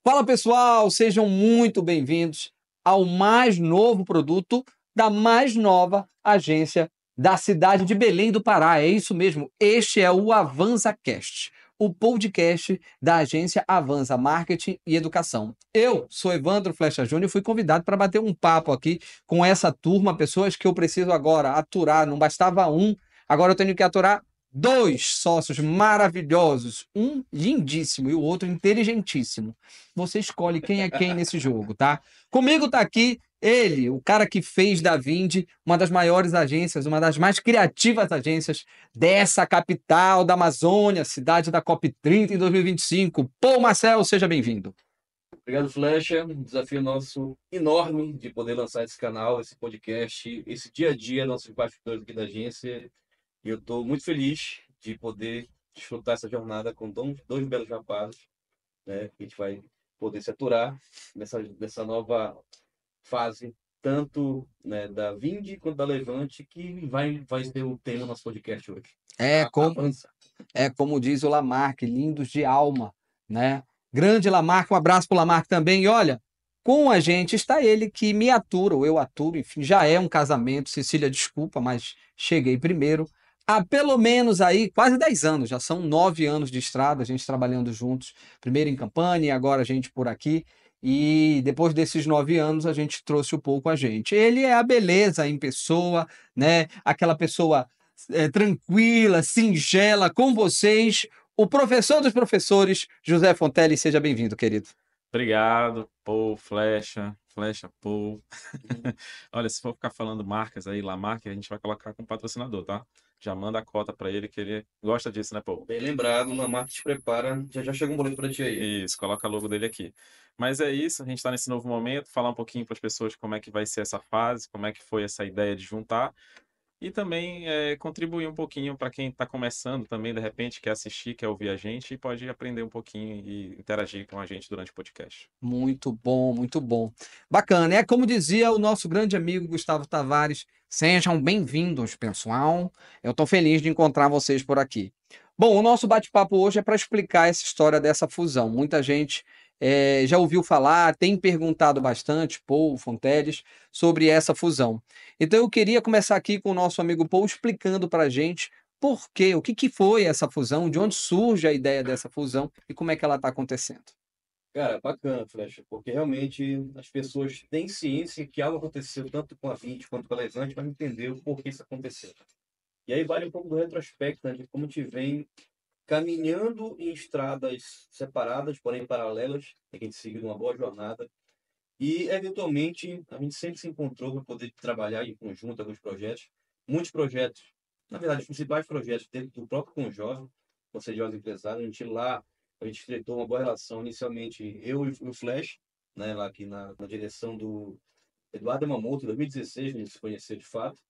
Fala pessoal, sejam muito bem-vindos ao mais novo produto da mais nova agência da cidade de Belém do Pará. É isso mesmo, este é o AvanzaCast, o podcast da agência Avanza Marketing e Educação. Eu sou Evandro Flecha Júnior e fui convidado para bater um papo aqui com essa turma, pessoas que eu preciso agora aturar, não bastava um, agora eu tenho que aturar dois sócios maravilhosos, um lindíssimo e o outro inteligentíssimo. Você escolhe quem é quem nesse jogo, tá? Comigo tá aqui ele, o cara que fez da Vindi uma das maiores agências, uma das mais criativas agências dessa capital da Amazônia, cidade da COP30 em 2025. Paul Marcel, seja bem-vindo. Obrigado, Flecha. Um desafio nosso enorme de poder lançar esse canal, esse podcast, esse dia a dia, nossos bastidores aqui da agência. E eu estou muito feliz de poder desfrutar essa jornada com dois belos rapazes, né? Que a gente vai poder se aturar nessa nova fase, tanto, né, da Vindi quanto da Levante, que vai ser o tema do nosso podcast hoje. É como, Avança. como diz o Lamarck, lindos de alma, né? Grande Lamarck, um abraço para o Lamarck também. E olha, com a gente está ele que me atura, ou eu aturo, enfim, já é um casamento. Cecília, desculpa, mas cheguei primeiro. Há pelo menos aí quase 10 anos, já são 9 anos de estrada, a gente trabalhando juntos, primeiro em Campanha e agora a gente por aqui. E depois desses 9 anos, a gente trouxe um pouco a gente. Ele é a beleza em pessoa, né? Aquela pessoa tranquila, singela, com vocês, o professor dos professores, José Fontelli. Seja bem-vindo, querido. Obrigado, Paul, Flecha, Paul. Olha, se for ficar falando marcas aí, Lamarck, a gente vai colocar como patrocinador, tá? Já manda a cota para ele, que ele gosta disso, né, Paul? Bem lembrado, uma marca te prepara. Já chega um boleto para ti aí. Isso, coloca a logo dele aqui. Mas é isso, a gente está nesse novo momento, falar um pouquinho para as pessoas como é que vai ser essa fase, como é que foi essa ideia de juntar. E também contribuir um pouquinho para quem está começando também, de repente, quer assistir, quer ouvir a gente e pode aprender um pouquinho e interagir com a gente durante o podcast. Muito bom, muito bom. Bacana. É como dizia o nosso grande amigo Gustavo Tavares, sejam bem-vindos, pessoal. Eu estou feliz de encontrar vocês por aqui. Bom, o nosso bate-papo hoje é para explicar essa história dessa fusão. Muita gente já ouviu falar, tem perguntado bastante, Paul Fonteles, sobre essa fusão. Então eu queria começar aqui com o nosso amigo Paul explicando para a gente por quê, o que que foi essa fusão, de onde surge a ideia dessa fusão e como é que ela está acontecendo. Cara, bacana, Flecha, porque realmente as pessoas têm ciência que algo aconteceu tanto com a Vinte quanto com a Levante, mas não entender o porquê isso aconteceu. E aí vale um pouco do retrospecto, né, de como a gente vem caminhando em estradas separadas, porém paralelas, né, que a gente seguiu uma boa jornada. E, eventualmente, a gente sempre se encontrou para poder trabalhar em conjunto alguns projetos. Muitos projetos, na verdade, os principais projetos dentro do próprio Conjove, Conselho de Jovens Empresários, a gente estreitou uma boa relação, inicialmente eu e o Flash, né, lá aqui na direção do Eduardo Yamamoto, em 2016, a gente se conheceu de fato,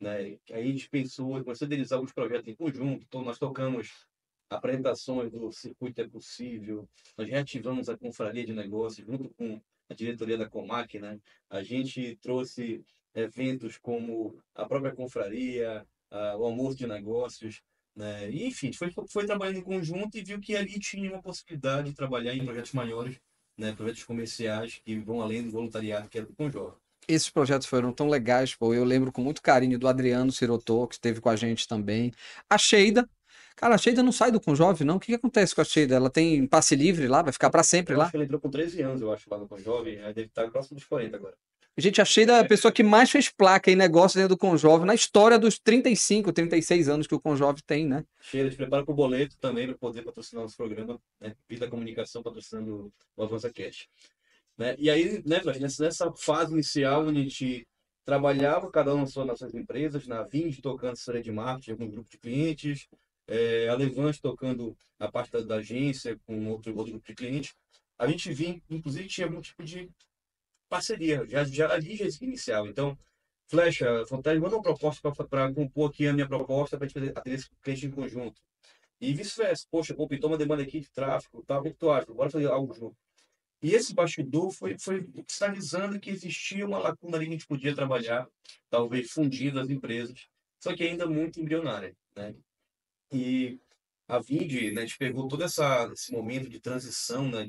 né, aí a gente pensou, começou a idealizar alguns projetos em conjunto, então nós tocamos apresentações do Circuito é Possível, nós reativamos a Confraria de Negócios junto com a diretoria da Comac, né? A gente trouxe eventos como a própria Confraria, o Almoço de Negócios, né? E, enfim, a gente foi trabalhando em conjunto e viu que ali tinha uma possibilidade de trabalhar em projetos maiores, né? Projetos comerciais que vão além do voluntariado que era do Conjor. Esses projetos foram tão legais, pô. Eu lembro com muito carinho do Adriano Sirotô, que esteve com a gente também. A Sheida. Cara, a Sheida não sai do Conjove, não. O que que acontece com a Sheida? Ela tem passe livre lá? Vai ficar para sempre Eu lá? acho que ele entrou com 13 anos, eu acho, lá no Conjove, deve estar próximo dos 40 agora. Gente, a Sheida é a pessoa que mais fez placa e negócio dentro do Conjove na história dos 35, 36 anos que o Conjove tem, né? Cheira, te prepara para o boleto também para poder patrocinar nosso programa, né? Vida Comunicação patrocinando o Avança Cash. Né? E aí, né, Flávio, nessa fase inicial, onde a gente trabalhava, cada um nas suas empresas, na Vind tocando assessoria de marketing, com um grupo de clientes, a Levante tocando a parte da agência com outro grupo de clientes, a gente vinha, inclusive, tinha algum tipo de parceria, ali já existia inicial. Então, Flecha, Fontana, manda uma proposta para compor aqui a minha proposta para a gente atender esse cliente em conjunto. E vice-versa. Poxa, pô, pintou uma demanda aqui de tráfego, tá? O que tu acha? Bora fazer algo junto. E esse bastidor foi sinalizando que existia uma lacuna ali que a gente podia trabalhar, talvez fundindo as empresas, só que ainda muito embrionária, né? E a Vindi, né, a gente pegou todo esse momento de transição, né,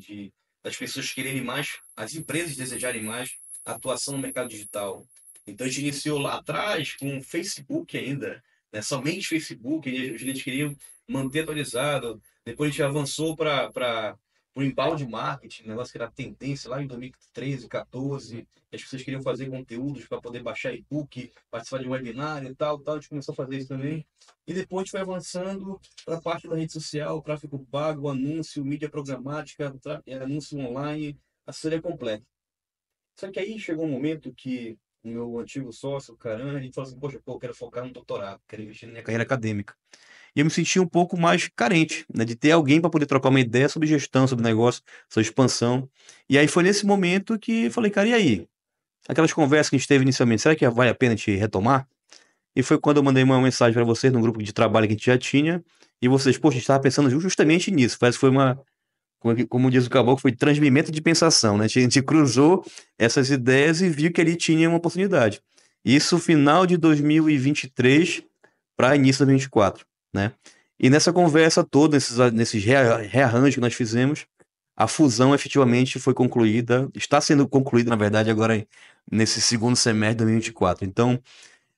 das pessoas quererem mais, as empresas desejarem mais atuação no mercado digital. Então a gente iniciou lá atrás com o Facebook ainda, né? Somente Facebook, e a gente queria manter atualizado. Depois a gente avançou para o inbound marketing, um negócio que era tendência lá em 2013, 14. As pessoas queriam fazer conteúdos para poder baixar e-book, participar de um webinar e tal, tal. A gente começou a fazer isso também. E depois a gente foi avançando para a parte da rede social, tráfego pago, anúncio, mídia programática, anúncio online, a série completa. Só que aí chegou um momento que o meu antigo sócio, o Caran, ele falou assim, poxa, pô, eu quero focar no doutorado, quero investir na minha carreira acadêmica. E eu me senti um pouco mais carente, né, de ter alguém para poder trocar uma ideia sobre gestão, sobre negócio, sobre expansão. E aí foi nesse momento que eu falei, cara, e aí? Aquelas conversas que a gente teve inicialmente, será que vale a pena a gente retomar? E foi quando eu mandei uma mensagem para vocês no grupo de trabalho que a gente já tinha, e vocês, poxa, a gente estava pensando justamente nisso. Parece que foi uma, como diz o Caboclo, foi transmimento de pensação, né? A gente cruzou essas ideias e viu que ali tinha uma oportunidade. Isso final de 2023 para início de 2024, né? E nessa conversa toda, nesses rearranjos que nós fizemos, a fusão efetivamente foi concluída, está sendo concluída, na verdade, agora nesse segundo semestre de 2024. Então,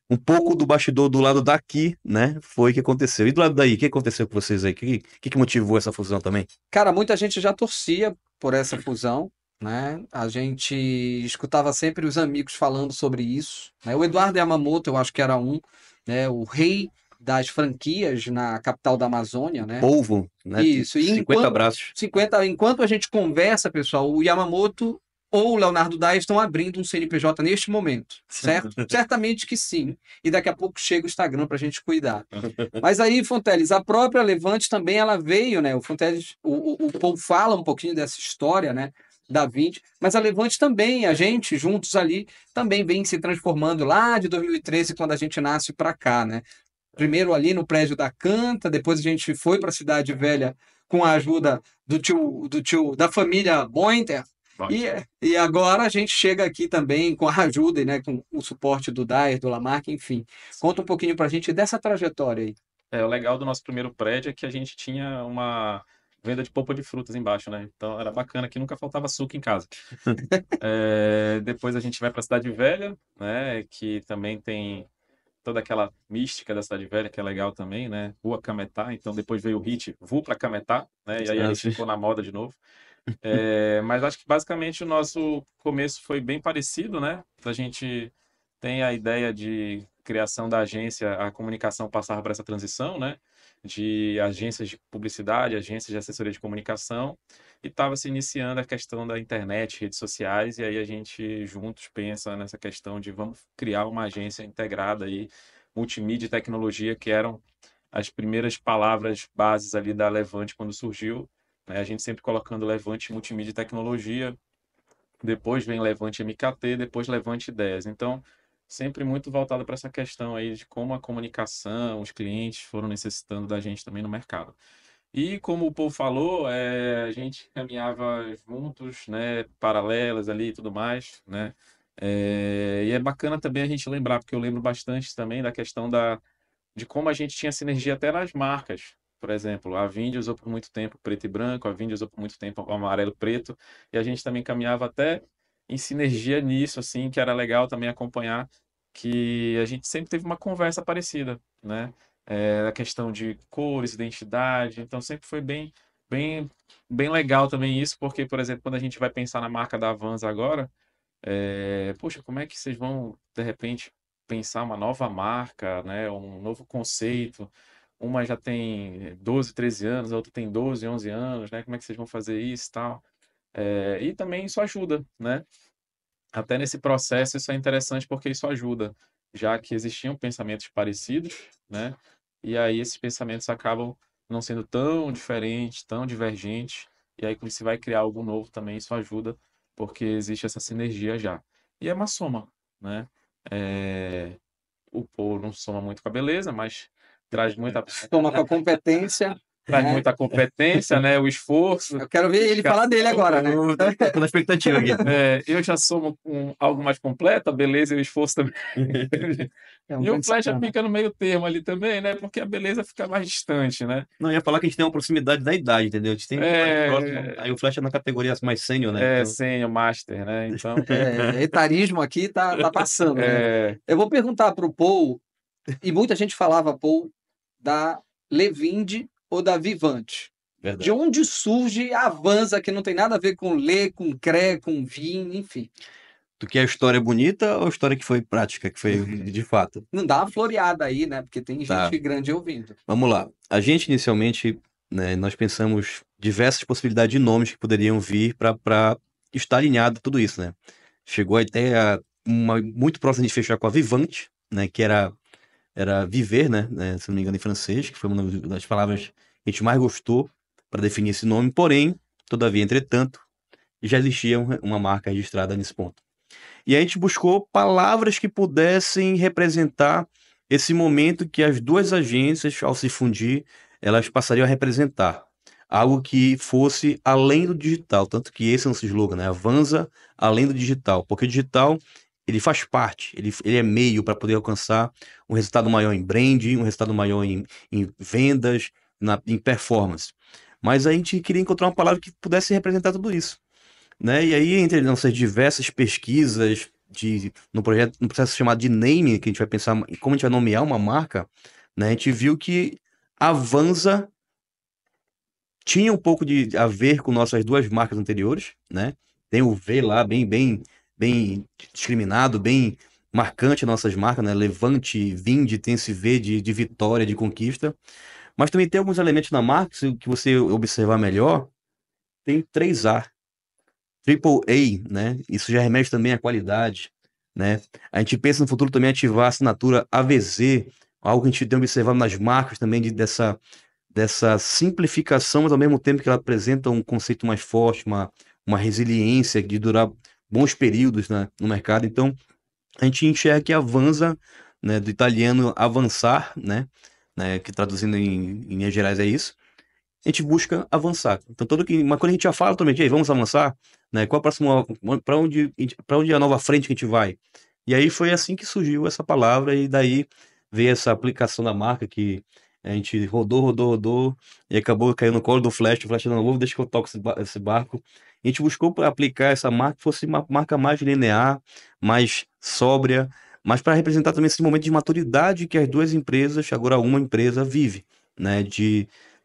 um pouco do bastidor do lado daqui, né? Foi o que aconteceu. E do lado daí, o que aconteceu com vocês aí? O que motivou essa fusão também? Cara, muita gente já torcia por essa fusão, né? A gente escutava sempre os amigos falando sobre isso, né? O Eduardo Yamamoto, eu acho que era um, né? O rei das franquias na capital da Amazônia, né? Polvo, né? Isso. E 50 abraços. enquanto a gente conversa, pessoal, o Yamamoto ou o Leonardo Dai estão abrindo um CNPJ neste momento, certo? Certamente que sim. E daqui a pouco chega o Instagram para a gente cuidar. Mas aí, Fonteles, a própria Levante também ela veio, né? O Fonteles, o Paul fala um pouquinho dessa história, né? Da 20, mas a Levante também, a gente, juntos ali, também vem se transformando lá de 2013, quando a gente nasce para cá, né? Primeiro ali no prédio da Canta, depois a gente foi para a Cidade Velha com a ajuda do tio da família Bointer. E, e agora a gente chega aqui também com a ajuda, né, com o suporte do Dyer, do Lamarck, enfim. Conta um pouquinho para a gente dessa trajetória aí. O legal do nosso primeiro prédio é que a gente tinha uma venda de polpa de frutas embaixo, né? Então era bacana que nunca faltava suco em casa. Depois a gente vai para a Cidade Velha, né? Que também tem toda aquela mística da Cidade Velha, que é legal também, né? Rua Cametá, então depois veio o hit Vou pra Cametá, né? E aí a gente ficou na moda de novo. Mas acho que basicamente o nosso começo foi bem parecido, né? A gente tem a ideia de criação da agência, a comunicação passava por essa transição, né? De agências de publicidade, agências de assessoria de comunicação, e estava se iniciando a questão da internet, redes sociais, e aí a gente juntos pensa nessa questão de vamos criar uma agência integrada aí, multimídia e tecnologia, que eram as primeiras palavras bases ali da Levante quando surgiu, né? A gente sempre colocando Levante Multimídia e Tecnologia, depois vem Levante MKT, depois Levante Ideias. Então, sempre muito voltado para essa questão aí de como a comunicação, os clientes foram necessitando da gente também no mercado. E como o Paul falou, a gente caminhava juntos, né, paralelas ali e tudo mais, né? E é bacana também a gente lembrar, porque eu lembro bastante também da questão de como a gente tinha sinergia até nas marcas. Por exemplo, a Vindi usou por muito tempo preto e branco, a Vindi usou por muito tempo amarelo e preto, e a gente também caminhava até em sinergia nisso, assim, que era legal também acompanhar, que a gente sempre teve uma conversa parecida, né? A questão de cores, identidade, então sempre foi bem, bem legal também isso, porque, por exemplo, quando a gente vai pensar na marca da Vans agora, poxa, como é que vocês vão, de repente, pensar uma nova marca, né? Um novo conceito? Uma já tem 12, 13 anos, a outra tem 12, 11 anos, né? Como é que vocês vão fazer isso e tal? E também isso ajuda, né? Até nesse processo isso é interessante porque isso ajuda, já que existiam pensamentos parecidos, né? E aí esses pensamentos acabam não sendo tão diferentes, tão divergentes, e aí quando se vai criar algo novo também isso ajuda, porque existe essa sinergia já. E é uma soma, né? O Paul não soma muito com a beleza, mas traz muita... Toma com a competência. traz muita competência, né? O esforço. Eu quero ver ele falar dele agora, né? Tô na expectativa aqui. Eu já sou algo mais completo, a beleza e o esforço também. É um E o grande Flecha sacana. fica no meio termo ali também, né? Porque a beleza fica mais distante, né? Não, eu ia falar que a gente tem uma proximidade da idade, entendeu? A gente tem mais próximo. Aí o Flash é na categoria mais sênior, né? Então, Sênior, master, né? Então, Etarismo aqui tá passando, né? é, Eu vou perguntar para o Paul, e muita gente falava, Paul, da Levinde ou da Vivante. De verdade. onde surge a Avanza, que não tem nada a ver com Lê, com Cré, com Vim, enfim. Tu quer a história bonita ou a história que foi prática, que foi de fato? Não dá uma floreada aí, né? Porque tem Tá. gente grande ouvindo. Vamos lá. A gente inicialmente, né, nós pensamos diversas possibilidades de nomes que poderiam vir para estar alinhado a tudo isso, né? Chegou a ideia muito próxima de fechar com a Vivante, né, que era viver, né, se não me engano em francês, que foi uma das palavras que a gente mais gostou para definir esse nome. Porém, todavia, entretanto, já existia uma marca registrada nesse ponto. E a gente buscou palavras que pudessem representar esse momento que as duas agências, ao se fundir, elas passariam a representar. Algo que fosse além do digital. Tanto que esse é o nosso slogan, né? Avanza além do digital. Porque o digital, ele faz parte, ele é meio para poder alcançar um resultado maior em branding, um resultado maior em vendas, em performance. Mas a gente queria encontrar uma palavra que pudesse representar tudo isso, né? E aí, entre nossas diversas pesquisas no processo chamado de naming, que a gente vai pensar em como a gente vai nomear uma marca, né? A gente viu que a Avanza tinha um pouco a ver com nossas duas marcas anteriores, né? Tem o V lá, bem discriminado, bem marcante nossas marcas, né? Levante, Vinde, tem esse V de vitória, de conquista. Mas também tem alguns elementos na marca, que você observar melhor, tem 3A. Triple A, né? Isso já remete também à qualidade, né? A gente pensa no futuro também ativar a assinatura AVZ, algo que a gente tem observado nas marcas também dessa simplificação, mas ao mesmo tempo que ela apresenta um conceito mais forte, uma resiliência de durar bons períodos, né, no mercado. Então, a gente enxerga que avança, né, do italiano avançar, né, que traduzindo em linhas gerais é isso, a gente busca avançar. Então, mas quando a gente já fala também, "Ei, vamos avançar, né? Qual a próxima, para onde é a nova frente que a gente vai?" E aí foi assim que surgiu essa palavra e daí veio essa aplicação da marca que a gente rodou e acabou caindo no colo do Flash. O Flash não, vou deixa que eu toco esse barco. A gente buscou aplicar essa marca que fosse uma marca mais linear, mais sóbria, mas para representar também esse momento de maturidade que as duas empresas, agora uma empresa, vive, né?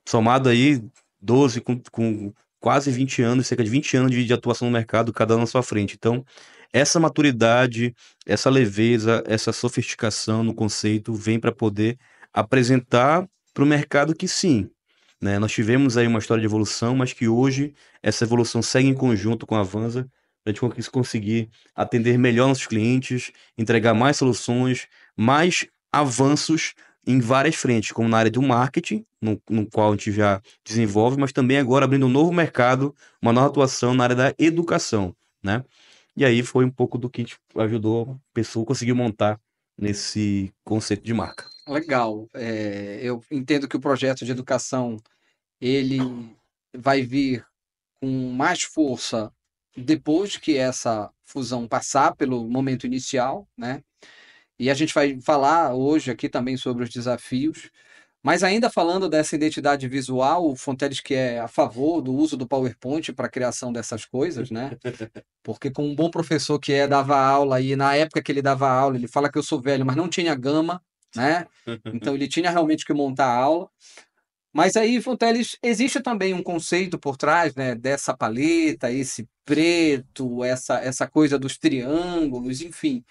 Somado aí 12 com quase 20 anos, cerca de 20 anos de atuação no mercado, cada um na sua frente. Então, essa maturidade, essa leveza, essa sofisticação no conceito vem para poder apresentar para o mercado que sim, né? Nós tivemos aí uma história de evolução, mas que hoje essa evolução segue em conjunto com a Avanza, para a gente conseguir atender melhor nossos clientes, entregar mais soluções, mais avanços em várias frentes, como na área do marketing, no qual a gente já desenvolve, mas também agora abrindo um novo mercado, uma nova atuação na área da educação, né? E aí foi um pouco do que a gente ajudou a pessoa a conseguir montar nesse conceito de marca. Legal. Eu entendo que o projeto de educação ele vai vir com mais força depois que essa fusão passar pelo momento inicial, né? E a gente vai falar hoje aqui também sobre os desafios. Mas ainda falando dessa identidade visual, o Fonteles que é a favor do uso do PowerPoint para a criação dessas coisas, né? Porque com um bom professor que dava aula, e na época que ele dava aula, ele fala que eu sou velho, mas não tinha gama, né? Então ele tinha realmente que montar a aula. Mas aí, Fonteles, existe também um conceito por trás, né, dessa paleta, esse preto, essa coisa dos triângulos, enfim.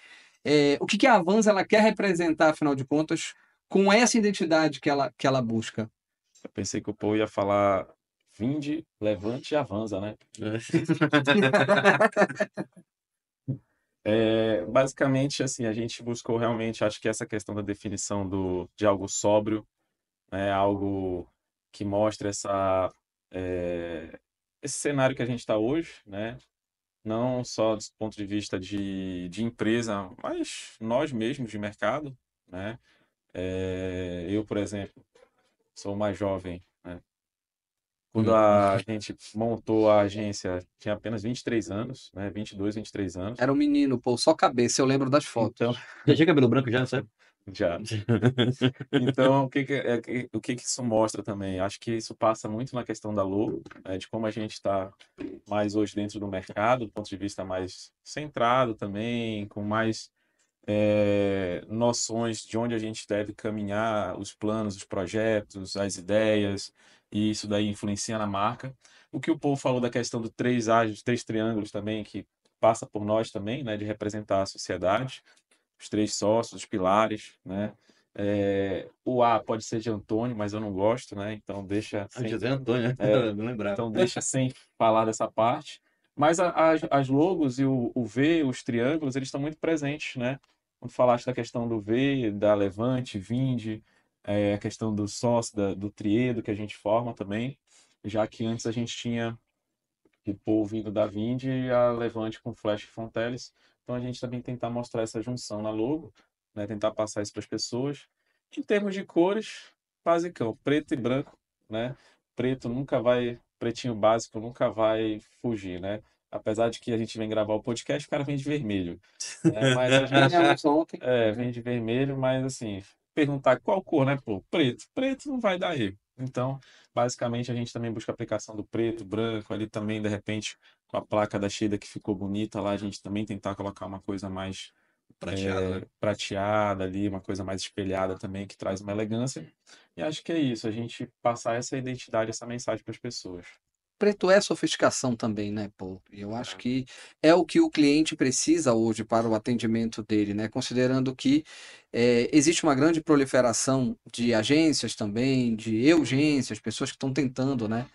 O que a Avanza ela quer representar, afinal de contas, com essa identidade que ela busca? eu pensei que o Paul ia falar Vinde, Levante e Avanza, né? Basicamente, assim, a gente buscou realmente, acho que essa questão da definição de algo sóbrio, né, algo que mostra esse cenário que a gente está hoje, né? Não só do ponto de vista de empresa, mas nós mesmos de mercado, né? Eu, por exemplo, sou mais jovem, né? Quando a gente montou a agência, tinha apenas 23 anos, né? 22, 23 anos. Era um menino, pô, só cabeça, eu lembro das fotos. Então, Já tinha cabelo branco já, sabe? já. Então, o que isso mostra também? Acho que isso passa muito na questão da logo, né, de como a gente está mais hoje dentro do mercado, do ponto de vista mais centrado também, com mais noções de onde a gente deve caminhar, os planos, os projetos, as ideias, e isso daí influencia na marca. O que o Paul falou da questão do 3A, dos 3 triângulos também, que passa por nós também, né, de representar a sociedade, os 3 sócios, os pilares, né? O A pode ser de Antônio, mas eu não gosto, né? Então deixa sem, José Antônio, né? Não lembrava. então deixa sem falar dessa parte. Mas as logos e o V, os triângulos, eles estão muito presentes, né? Quando falaste da questão do V, da Levante, Vinde, a questão do sócio, do triedo que a gente forma também, já que antes a gente tinha o Paul vindo da Vinde e a Levante com Flash e Fonteles. Então a gente também tentar mostrar essa junção na logo, né? Tentar passar isso para as pessoas. Em termos de cores, basicão, preto e branco, né? Pretinho básico nunca vai fugir, né? Apesar de que a gente vem gravar o podcast, o cara vem de vermelho. Mas a gente Ontem. vem de vermelho, mas assim, perguntar qual cor, né, pô? Preto. Preto não vai dar erro. Então, basicamente, a gente também busca a aplicação do preto, branco, ali também, de repente, com a placa da Sheila que ficou bonita lá, a gente também tentar colocar uma coisa mais prateada ali, uma coisa mais espelhada também, que traz uma elegância. E acho que é isso, a gente passar essa identidade, essa mensagem para as pessoas. Preto é sofisticação também, né, Paul? E eu acho que é o que o cliente precisa hoje para o atendimento dele, né? Considerando que existe uma grande proliferação de agências também, de urgências, pessoas que estão tentando, né,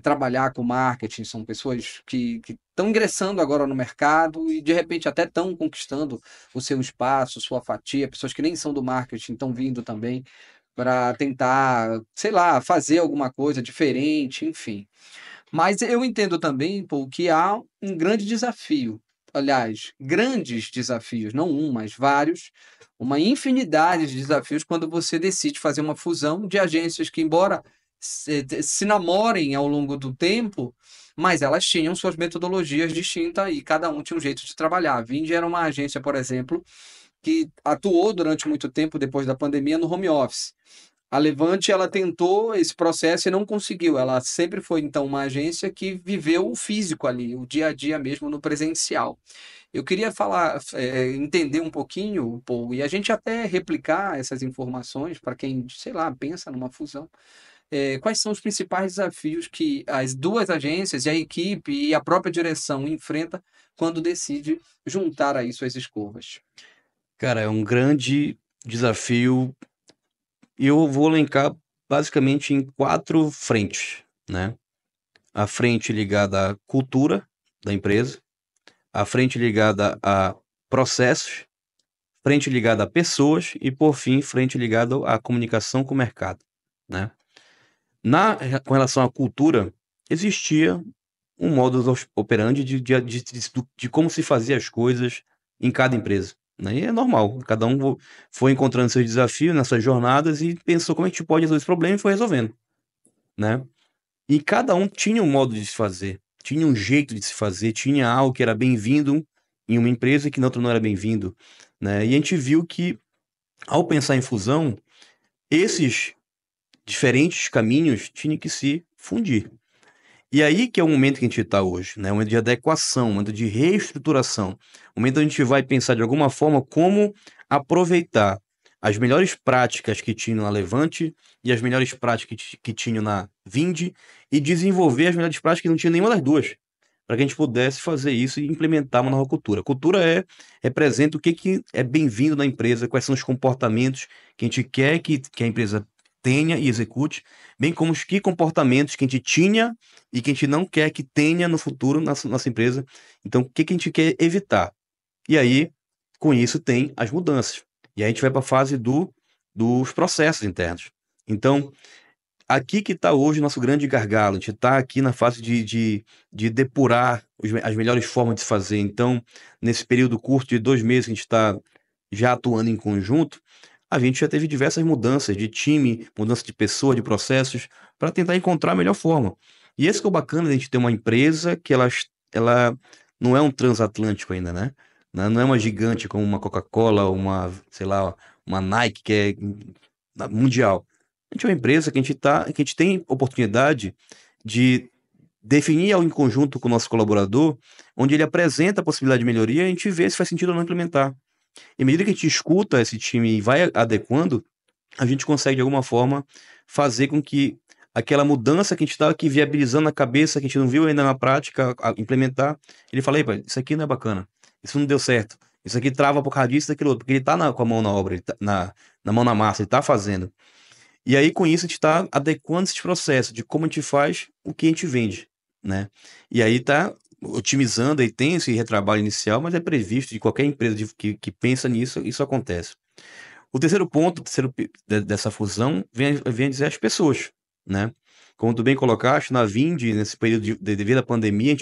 trabalhar com marketing, são pessoas que estão ingressando agora no mercado e de repente até estão conquistando o seu espaço, sua fatia, pessoas que nem são do marketing estão vindo também para tentar, sei lá, fazer alguma coisa diferente, enfim. Mas eu entendo também, Paul, que há um grande desafio. Aliás, grandes desafios, não um, mas vários, uma infinidade de desafios quando você decide fazer uma fusão de agências que, embora se namorem ao longo do tempo, mas elas tinham suas metodologias distintas e cada um tinha um jeito de trabalhar. A Vindi era uma agência, por exemplo, que atuou durante muito tempo depois da pandemia no home office. A Levante, ela tentou esse processo e não conseguiu. Ela sempre foi, então, uma agência que viveu o físico ali, o dia a dia mesmo no presencial. Eu queria falar, entender um pouquinho, Paul, e a gente até replicar essas informações para quem, sei lá, pensa numa fusão. Quais são os principais desafios que as duas agências, e a equipe e a própria direção enfrenta quando decide juntar aí suas escovas? Cara, é um grande desafio e eu vou elencar basicamente em 4 frentes, né? A frente ligada à cultura da empresa, a frente ligada a processos, frente ligada a pessoas e, por fim, frente ligada à comunicação com o mercado, né? Com relação à cultura, existia um modus operandi de como se fazia as coisas em cada empresa, né? E é normal, cada um foi encontrando seus desafios nessas jornadas e pensou como é que a gente pode resolver esse problema e foi resolvendo, né? E cada um tinha um modo de se fazer, tinha um jeito de se fazer, tinha algo que era bem-vindo em uma empresa e que na outra não era bem-vindo, né? E a gente viu que, ao pensar em fusão, esses diferentes caminhos tinham que se fundir. E aí que é o momento que a gente está hoje, né? Um momento de adequação, um momento de reestruturação, um momento onde a gente vai pensar de alguma forma como aproveitar as melhores práticas que tinham na Levante e as melhores práticas que tinham na Vindi e desenvolver as melhores práticas que não tinham nenhuma das duas, para que a gente pudesse fazer isso e implementar uma nova cultura. Cultura representa o que é bem-vindo na empresa, quais são os comportamentos que a gente quer que a empresa tenha e execute, bem como os comportamentos que a gente tinha e que a gente não quer que tenha no futuro na nossa empresa. Então, o que a gente quer evitar? E aí, com isso, tem as mudanças. E aí a gente vai para a fase dos processos internos. Então, aqui que está hoje o nosso grande gargalo. A gente está aqui na fase de depurar as melhores formas de se fazer. Então, nesse período curto de 2 meses que a gente está já atuando em conjunto, a gente já teve diversas mudanças de time, mudança de pessoa, de processos, para tentar encontrar a melhor forma. E esse que é o bacana de a gente ter uma empresa que ela não é um transatlântico ainda, né? Não é uma gigante como uma Coca-Cola, uma, sei lá, uma Nike, que é mundial. A gente é uma empresa que a gente tem oportunidade de definir algo em conjunto com o nosso colaborador, onde ele apresenta a possibilidade de melhoria e a gente vê se faz sentido ou não implementar. E à medida que a gente escuta esse time e vai adequando, a gente consegue, de alguma forma, fazer com que aquela mudança que a gente estava aqui viabilizando na cabeça, que a gente não viu ainda na prática, implementar, ele fala, pai, isso aqui não é bacana, isso não deu certo, isso aqui trava por causa disso, daquilo outro, porque ele está com a mão na obra, ele tá na mão na massa, ele está fazendo. E aí, com isso, a gente está adequando esse processo de como a gente faz o que a gente vende, né? E aí está otimizando, aí tem esse retrabalho inicial, mas é previsto de qualquer empresa que pensa nisso, isso acontece. O terceiro ponto, dessa fusão, vem a dizer as pessoas, né? Como tu bem colocaste, na Vindi, nesse período devido à pandemia,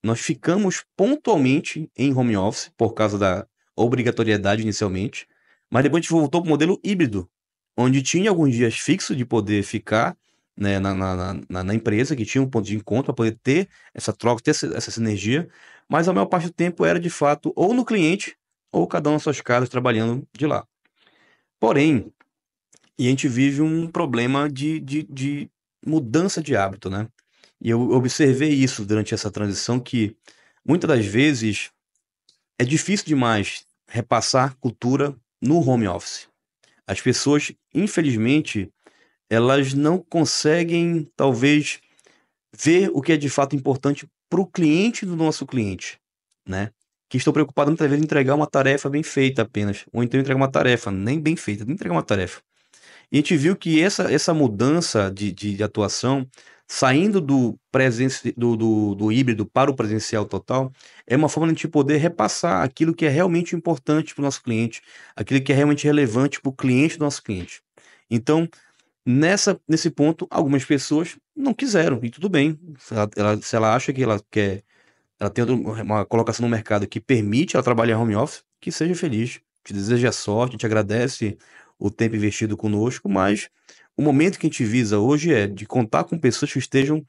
nós ficamos pontualmente em home office, por causa da obrigatoriedade inicialmente, mas depois a gente voltou para o modelo híbrido, onde tinha alguns dias fixos de poder ficar, né, na empresa, que tinha um ponto de encontro para poder ter essa troca, ter essa sinergia, mas a maior parte do tempo era de fato ou no cliente ou cada um nas suas casas trabalhando de lá. Porém, e a gente vive um problema de mudança de hábito, né? E eu observei isso durante essa transição, que muitas das vezes é difícil demais repassar cultura no home office. As pessoas, infelizmente, elas não conseguem, talvez, ver o que é de fato importante para o cliente do nosso cliente, né? Que estão preocupados muitas vezes em entregar uma tarefa bem feita apenas, ou então entregar uma tarefa nem bem feita, nem entregar uma tarefa. E a gente viu que essa mudança de atuação, saindo do híbrido para o presencial total, é uma forma de a gente poder repassar aquilo que é realmente importante para o nosso cliente, aquilo que é realmente relevante para o cliente do nosso cliente. Então, nesse ponto, algumas pessoas não quiseram, e tudo bem. Se ela acha que ela tem uma colocação no mercado que permite ela trabalhar home office, que seja feliz. Te deseja sorte, te agradece o tempo investido conosco, mas o momento que a gente visa hoje é de contar com pessoas que estejam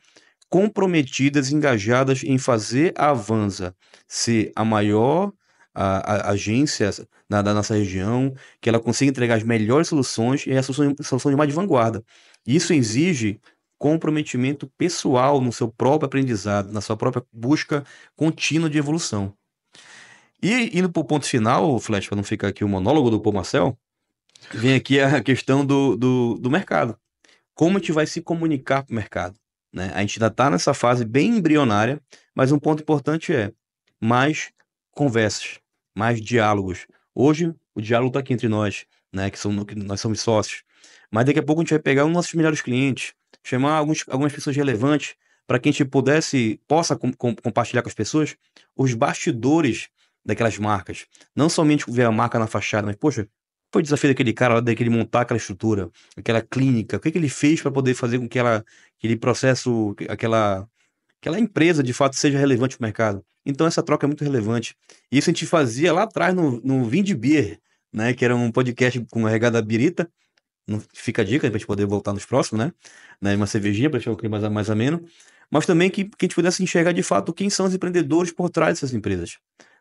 comprometidas, engajadas em fazer a Avanza ser a maior agência da nossa região, que ela consiga entregar as melhores soluções e a solução de mais de vanguarda. Isso exige comprometimento pessoal no seu próprio aprendizado, na sua própria busca contínua de evolução. E indo para o ponto final, Flash, para não ficar aqui o monólogo do Paul Marcel, vem aqui a questão do mercado. Como a gente vai se comunicar com o mercado, né? A gente ainda está nessa fase bem embrionária, mas um ponto importante é mais conversas, mais diálogos. Hoje, o diálogo está aqui entre nós, né? Que nós somos sócios. Mas daqui a pouco a gente vai pegar um dos nossos melhores clientes, chamar algumas pessoas relevantes para que a gente possa compartilhar com as pessoas os bastidores daquelas marcas. Não somente ver a marca na fachada, mas, poxa, foi o desafio daquele cara lá, daquele montar aquela estrutura, aquela clínica, o que ele fez para poder fazer com que aquele processo, aquela empresa de fato seja relevante para o mercado. Então essa troca é muito relevante. Isso a gente fazia lá atrás no Vind Beer, né, que era um podcast com a regada birita. Fica a dica para a gente poder voltar nos próximos, né? Uma cervejinha para deixar o clima mais ameno. Mas também que a gente pudesse enxergar de fato quem são os empreendedores por trás dessas empresas,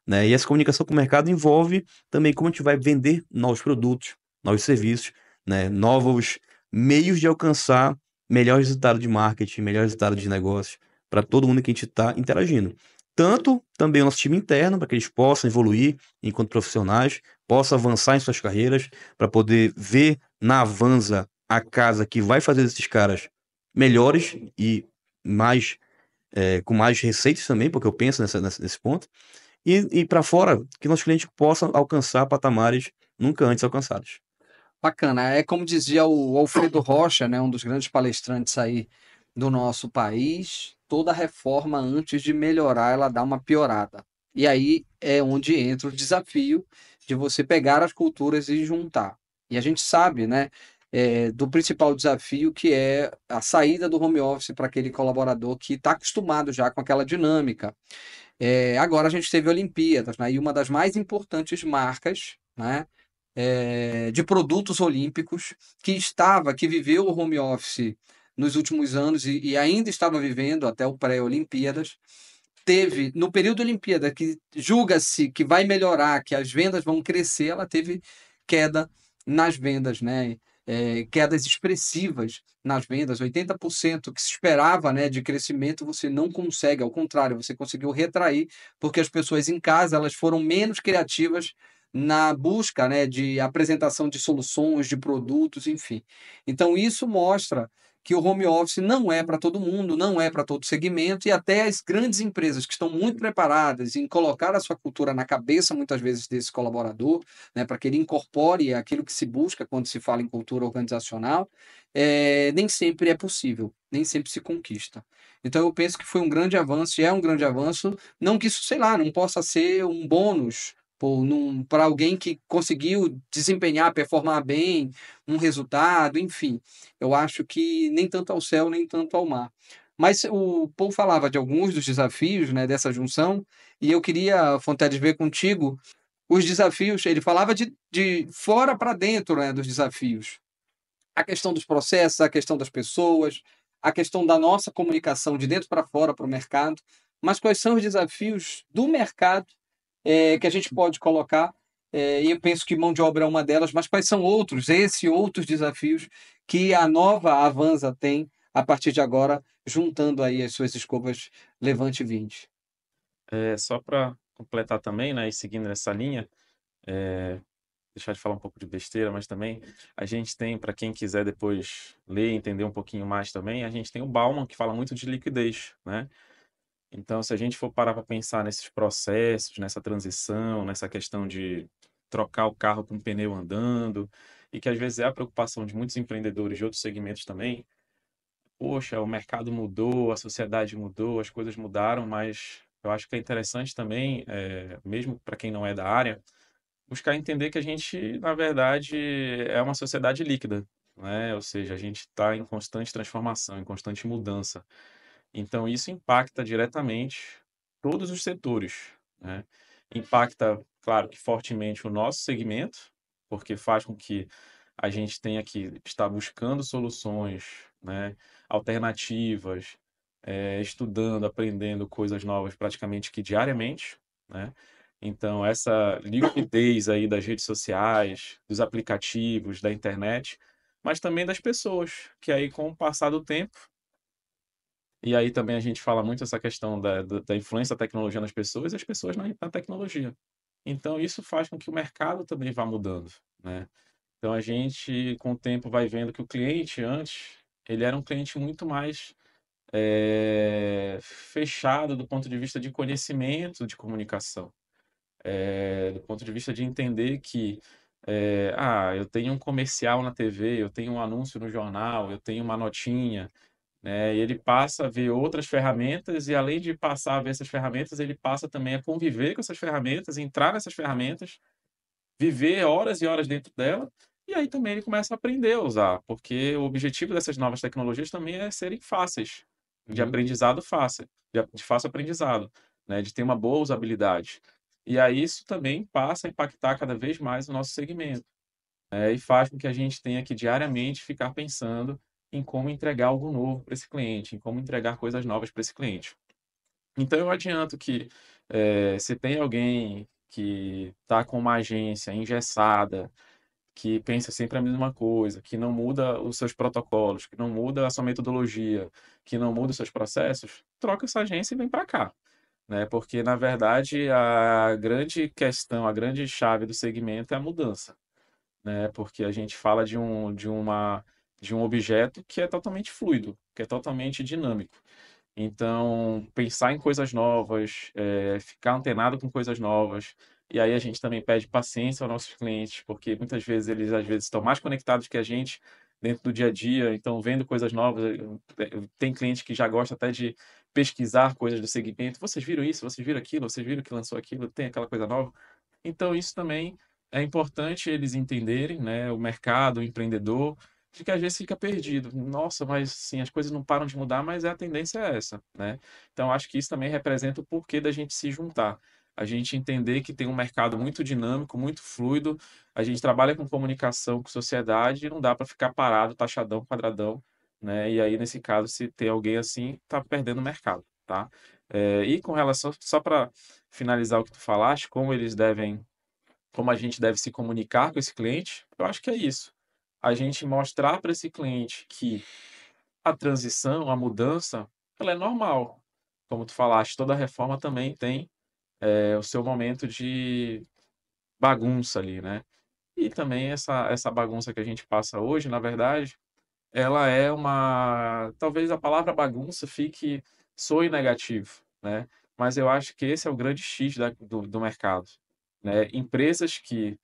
né? E essa comunicação com o mercado envolve também como a gente vai vender novos produtos, novos serviços, né? Novos meios de alcançar melhor resultado de marketing, melhor resultado de negócio para todo mundo que a gente está interagindo. Tanto também o nosso time interno, para que eles possam evoluir enquanto profissionais, possam avançar em suas carreiras, para poder ver na Avanza a casa que vai fazer esses caras melhores e mais com mais receitas também, porque eu penso nesse ponto. E para fora, que nossos clientes possam alcançar patamares nunca antes alcançados. Bacana. É como dizia o Alfredo Rocha, né, um dos grandes palestrantes aí do nosso país, toda reforma, antes de melhorar, ela dá uma piorada. E aí é onde entra o desafio de você pegar as culturas e juntar. E a gente sabe, né, do principal desafio, que é a saída do home office para aquele colaborador que está acostumado já com aquela dinâmica. Agora a gente teve Olimpíadas, né, e uma das mais importantes marcas, né, de produtos olímpicos, que viveu o home office nos últimos anos e ainda estava vivendo até o pré-Olimpíadas. Teve, no período Olimpíada, que julga-se que vai melhorar, que as vendas vão crescer, ela teve queda nas vendas, né? Quedas expressivas nas vendas, 80% que se esperava, né, de crescimento, você não consegue, ao contrário, você conseguiu retrair, porque as pessoas em casa elas foram menos criativas na busca, né, de apresentação de soluções, de produtos, enfim. Então, isso mostra que o home office não é para todo mundo, não é para todo segmento, e até as grandes empresas que estão muito preparadas em colocar a sua cultura na cabeça, muitas vezes, desse colaborador, né, para que ele incorpore aquilo que se busca quando se fala em cultura organizacional, nem sempre é possível, nem sempre se conquista. Então, eu penso que foi um grande avanço, e é um grande avanço, não que isso, sei lá, não possa ser um bônus para alguém que conseguiu desempenhar, performar bem um resultado, enfim. Eu acho que nem tanto ao céu, nem tanto ao mar. Mas o Paul falava de alguns dos desafios, né, dessa junção, e eu queria, Fonteles, ver contigo os desafios. Ele falava de fora para dentro, né, dos desafios. A questão dos processos, a questão das pessoas, a questão da nossa comunicação de dentro para fora, para o mercado. Mas quais são os desafios do mercado que a gente pode colocar? E eu penso que mão de obra é uma delas, mas quais são outros desafios que a nova Avanza tem a partir de agora, juntando aí as suas escovas Levante 20? Só para completar também, né, e seguindo nessa linha, é, deixar de falar um pouco de besteira, mas também a gente tem, para quem quiser depois ler e entender um pouquinho mais também, a gente tem o Bauman, que fala muito de liquidez, né? Então, se a gente for parar para pensar nesses processos, nessa transição, nessa questão de trocar o carro com o pneu andando, e que às vezes é a preocupação de muitos empreendedores de outros segmentos também, poxa, o mercado mudou, a sociedade mudou, as coisas mudaram, mas eu acho que é interessante também, mesmo para quem não é da área, buscar entender que a gente, na verdade, é uma sociedade líquida, né? Ou seja, a gente está em constante transformação, em constante mudança. Então, isso impacta diretamente todos os setores, né? Impacta, claro, que fortemente o nosso segmento, porque faz com que a gente tenha que estar buscando soluções, né, alternativas, estudando, aprendendo coisas novas praticamente que diariamente, né? Então, essa liquidez aí das redes sociais, dos aplicativos, da internet, mas também das pessoas, que aí com o passar do tempo, e aí também a gente fala muito essa questão da influência da tecnologia nas pessoas e as pessoas na tecnologia. Então isso faz com que o mercado também vá mudando, né. Então a gente, com o tempo, vai vendo que o cliente antes, ele era um cliente muito mais, fechado do ponto de vista de conhecimento de comunicação. Do ponto de vista de entender que, eu tenho um comercial na TV, eu tenho um anúncio no jornal, eu tenho uma notinha, né, e ele passa a ver outras ferramentas e além de passar a ver essas ferramentas, ele passa também a conviver com essas ferramentas, entrar nessas ferramentas, viver horas e horas dentro dela, e aí também ele começa a aprender a usar, porque o objetivo dessas novas tecnologias também é serem fáceis, de Uhum. aprendizado fácil, de fácil aprendizado, né, de ter uma boa usabilidade. E aí isso também passa a impactar cada vez mais o nosso segmento. E faz com que a gente tenha que diariamente ficar pensando em como entregar algo novo para esse cliente, em como entregar coisas novas para esse cliente. Então eu adianto que, se tem alguém que está com uma agência engessada, que pensa sempre a mesma coisa, que não muda os seus protocolos, que não muda a sua metodologia, que não muda os seus processos, troca essa agência e vem para cá, né, porque na verdade a grande questão, a grande chave do segmento é a mudança, né? Porque a gente fala de um objeto que é totalmente fluido, que é totalmente dinâmico. Então, pensar em coisas novas, ficar antenado com coisas novas. E aí a gente também pede paciência aos nossos clientes, porque muitas vezes eles às vezes estão mais conectados que a gente dentro do dia a dia, então vendo coisas novas. Tem cliente que já gosta até de pesquisar coisas do segmento. Vocês viram isso? Vocês viram aquilo? Vocês viram que lançou aquilo? Tem aquela coisa nova? Então isso também é importante eles entenderem, né, o mercado, o empreendedor, de que às vezes fica perdido. Nossa, mas sim, as coisas não param de mudar, mas a tendência é essa, né? Então acho que isso também representa o porquê da gente se juntar. a gente entender que tem um mercado muito dinâmico, muito fluido, a gente trabalha com comunicação, com sociedade, e não dá para ficar parado, taxadão, quadradão, né? E aí, nesse caso, se tem alguém assim, tá perdendo o mercado, tá? E com relação, só para finalizar o que tu falaste, como a gente deve se comunicar com esse cliente, eu acho que é isso. A gente mostrar para esse cliente que a transição, a mudança, ela é normal. Como tu falaste, toda reforma também tem o seu momento de bagunça ali, né? E também essa bagunça que a gente passa hoje, na verdade, ela é uma. Talvez a palavra bagunça soe negativo, né? Mas eu acho que esse é o grande X do mercado, né? Empresas que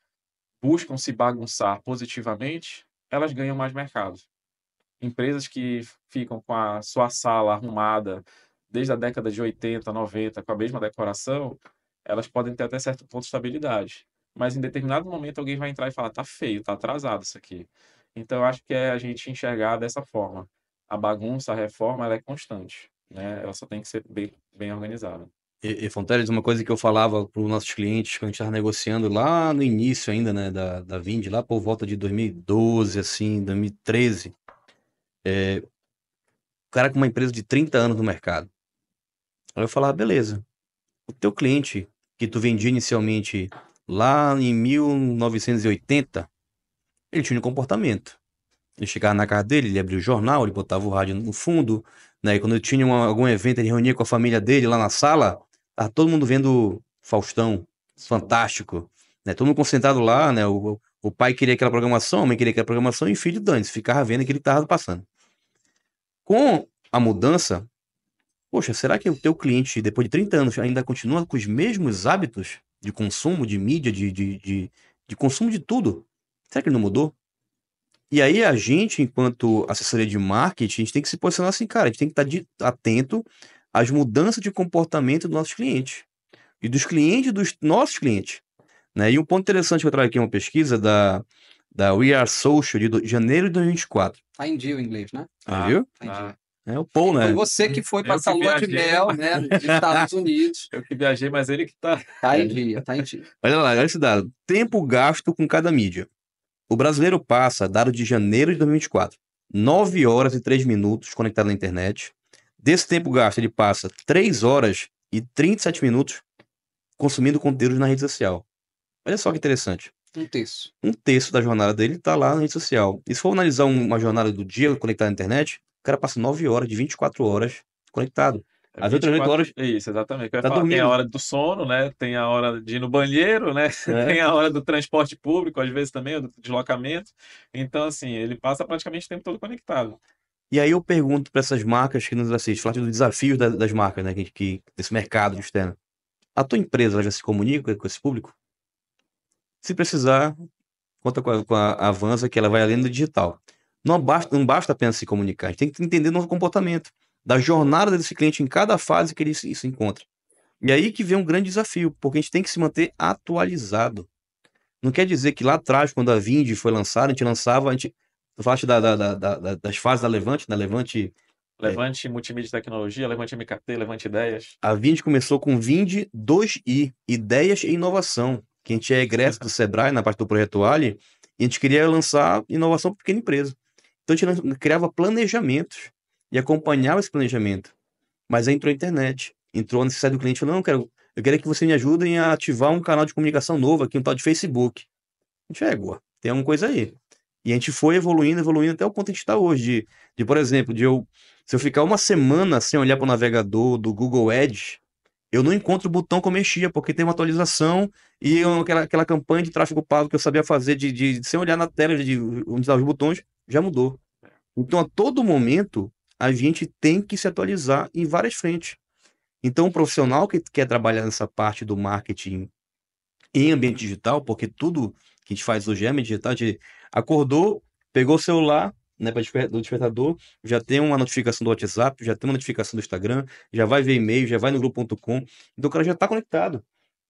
buscam se bagunçar positivamente, elas ganham mais mercado. Empresas que ficam com a sua sala arrumada desde a década de 80, 90, com a mesma decoração, elas podem ter até certo ponto de estabilidade. Mas em determinado momento alguém vai entrar e falar, tá feio, tá atrasado isso aqui. Então eu acho que é a gente enxergar dessa forma. A bagunça, a reforma, ela é constante, né? Ela só tem que ser bem organizada. E Fonteles, uma coisa que eu falava para os nossos clientes quando a gente estava negociando lá no início ainda, né, da Vind, lá por volta de 2012, assim, 2013, o cara com uma empresa de 30 anos no mercado. Aí eu falava, beleza, o teu cliente que tu vendia inicialmente lá em 1980, ele tinha um comportamento. Ele chegava na casa dele, ele abria o jornal, ele botava o rádio no fundo, né? E quando eu tinha algum evento, ele reunia com a família dele lá na sala, tava todo mundo vendo Faustão, Fantástico, né? Todo mundo concentrado lá, né? O pai queria aquela programação, a mãe queria aquela programação, e o filho dane-se, ficava vendo aquilo que tava passando. Com a mudança, poxa, será que o teu cliente, depois de 30 anos, ainda continua com os mesmos hábitos de consumo, de mídia, de consumo de tudo? Será que ele não mudou? E aí a gente, enquanto assessoria de marketing, a gente tem que se posicionar assim, cara, a gente tem que estar atento às mudanças de comportamento dos nossos clientes e dos clientes dos nossos clientes, né? E um ponto interessante que eu trago aqui é uma pesquisa da We Are Social de janeiro de 2024. Tá em dia o inglês, né? Viu? Tá em dia. É o Paul, Foi né? você que foi Eu passar que lua de viajei, mel, né, dos Estados Unidos. Eu que viajei, mas ele que tá. Tá em dia, tá em dia. Olha lá, olha esse dado. Tempo gasto com cada mídia. O brasileiro passa, dado de janeiro de 2024, 9 horas e 3 minutos conectado na internet. Desse tempo gasto, ele passa 3 horas e 37 minutos consumindo conteúdo na rede social. Olha só que interessante. Um terço. Um terço da jornada dele está lá na rede social. E se for analisar uma jornada do dia conectado na internet, o cara passa 9 horas, de 24 horas conectado. As outras 8 horas Isso, exatamente. Eu ia tá falar, tem a dormindo. hora do sono, né? Tem a hora de ir no banheiro, né? Tem a hora do transporte público, às vezes também, do deslocamento. Então, assim, ele passa praticamente o tempo todo conectado. E aí eu pergunto para essas marcas que nos assistem, falar do desafio das marcas, né, desse mercado externo. A tua empresa ela já se comunica com esse público? Se precisar, conta com a Avanza, que ela vai além do digital. Não basta apenas se comunicar, a gente tem que entender o nosso comportamento, da jornada desse cliente em cada fase que ele se encontra. E aí que vem um grande desafio, porque a gente tem que se manter atualizado. Não quer dizer que lá atrás, quando a Vind foi lançada, a gente lançava, tu falaste das fases da Levante, da Levante. Levante multimídia e tecnologia, Levante MKT, Levante ideias. A Vind começou com Vind 2I, ideias e inovação, que a gente é egresso do Sebrae, na parte do Projeto Ali, e a gente queria lançar inovação para pequena empresa. Então a gente criava planejamentos e acompanhava esse planejamento. Mas aí entrou a internet, entrou a necessidade do cliente, falou, não, eu quero que você me ajudem a ativar um canal de comunicação novo aqui, um tal de Facebook. A gente tem alguma coisa aí. E a gente foi evoluindo até o ponto que a gente está hoje. Por exemplo, se eu ficar uma semana sem olhar para o navegador do Google Ads, eu não encontro o botão que eu mexia, porque tem uma atualização e aquela campanha de tráfego pago que eu sabia fazer sem olhar na tela de onde estavam os botões, já mudou. Então, a todo momento, a gente tem que se atualizar em várias frentes. Então, o profissional que quer trabalhar nessa parte do marketing em ambiente digital, porque tudo que a gente faz hoje é ambiente digital, a gente acordou, pegou o celular, né, do despertador, já tem uma notificação do WhatsApp, já tem uma notificação do Instagram, já vai ver e-mail, já vai no grupo.com, então o cara já está conectado.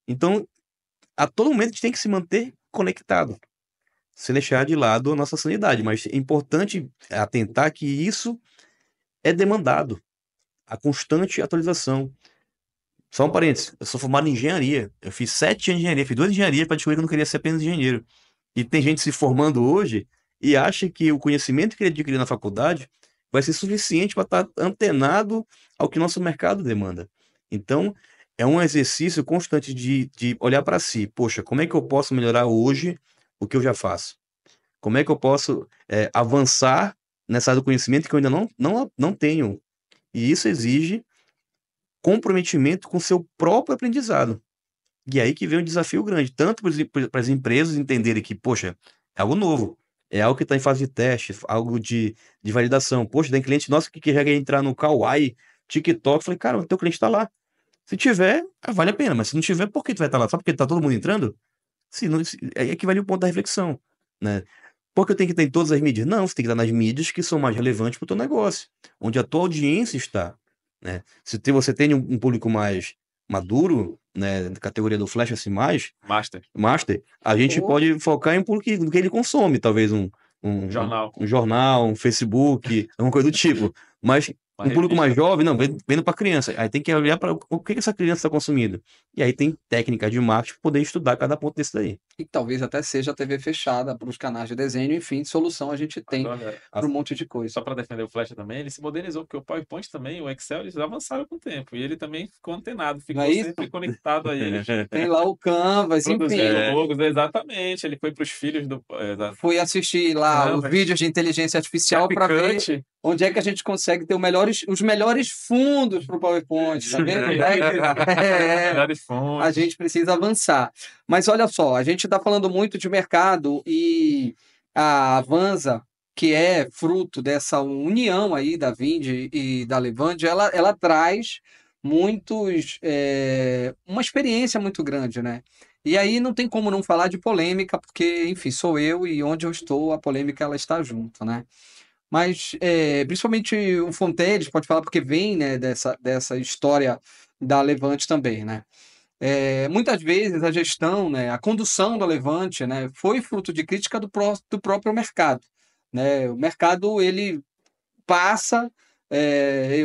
Então, a todo momento a gente tem que se manter conectado, sem deixar de lado a nossa sanidade, mas é importante atentar que isso é demandado, a constante atualização. Só um parênteses, eu sou formado em engenharia. Eu fiz 7 anos de engenharia, fiz 2 engenharias para descobrir que eu não queria ser apenas engenheiro. E tem gente se formando hoje e acha que o conhecimento que ele adquiriu na faculdade vai ser suficiente para estar antenado ao que nosso mercado demanda. Então, é um exercício constante de olhar para si. Poxa, como é que eu posso melhorar hoje o que eu já faço? Como é que eu posso avançar nessa área do conhecimento que eu ainda não tenho? E isso exige comprometimento com o seu próprio aprendizado. E aí que vem um desafio grande, tanto para as empresas entenderem que, poxa, é algo novo, é algo que está em fase de teste, algo de validação. Poxa, tem cliente nosso que quer entrar no Kawaii, TikTok. Falei, cara, o teu cliente está lá. Se tiver, vale a pena, mas se não tiver, por que tu vai estar lá? Só porque tá todo mundo entrando? Se não, aí é que vale o ponto da reflexão, né? Porque eu tenho que estar em todas as mídias? Não, você tem que estar nas mídias que são mais relevantes para o teu negócio, onde a tua audiência está, né? Se você tem um público mais maduro, né, na categoria do Flash assim mais master, a gente pode focar em um público no que ele consome, talvez Jornal. um jornal, um Facebook, alguma coisa do tipo. Mas um público mais jovem, não, vendo para criança. Aí tem que olhar para o que essa criança está consumindo. E aí tem técnica de marketing para poder estudar cada ponto desse daí. E talvez até seja a TV fechada para os canais de desenho, enfim, solução a gente tem para um monte de coisa. Só para defender o Flash também, ele se modernizou, porque o PowerPoint também, o Excel, eles avançaram com o tempo. E ele também ficou antenado, ficou sempre conectado a eles. Tem lá o Canvas, enfim. Logos, exatamente. Ele foi para os filhos do... Fui assistir lá os vídeos de inteligência artificial para ver onde é que a gente consegue ter os melhores fundos para o PowerPoint, tá vendo? Melhores fundos. A gente precisa avançar. Mas olha só, a gente está falando muito de mercado e a Avanza, que é fruto dessa união aí da Vindi e da Levante, ela traz uma experiência muito grande, né? E aí não tem como não falar de polêmica, porque, enfim, sou eu e onde eu estou, a polêmica ela está junto, né? Mas, principalmente o Fonteles pode falar porque vem, né, dessa história da Levante também, né? Muitas vezes a gestão, né, a condução da Levante, né, foi fruto de crítica do próprio mercado, né? O mercado, ele passa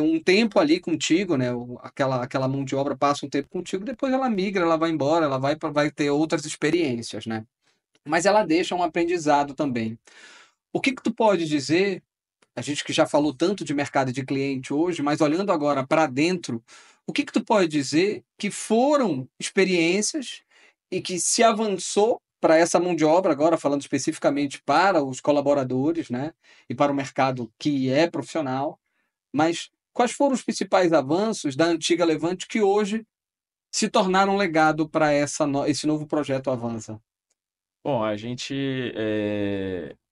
um tempo ali contigo, né? Aquela mão de obra passa um tempo contigo, depois ela migra, ela vai embora, ela vai ter outras experiências, né? Mas ela deixa um aprendizado também. O que tu pode dizer, a gente que já falou tanto de mercado e de cliente hoje, mas olhando agora para dentro, o que tu pode dizer que foram experiências e que se avançou para essa mão de obra, agora falando especificamente para os colaboradores, né? E para o mercado que é profissional, mas quais foram os principais avanços da antiga Levante que hoje se tornaram legado para esse novo projeto Avanza? Bom,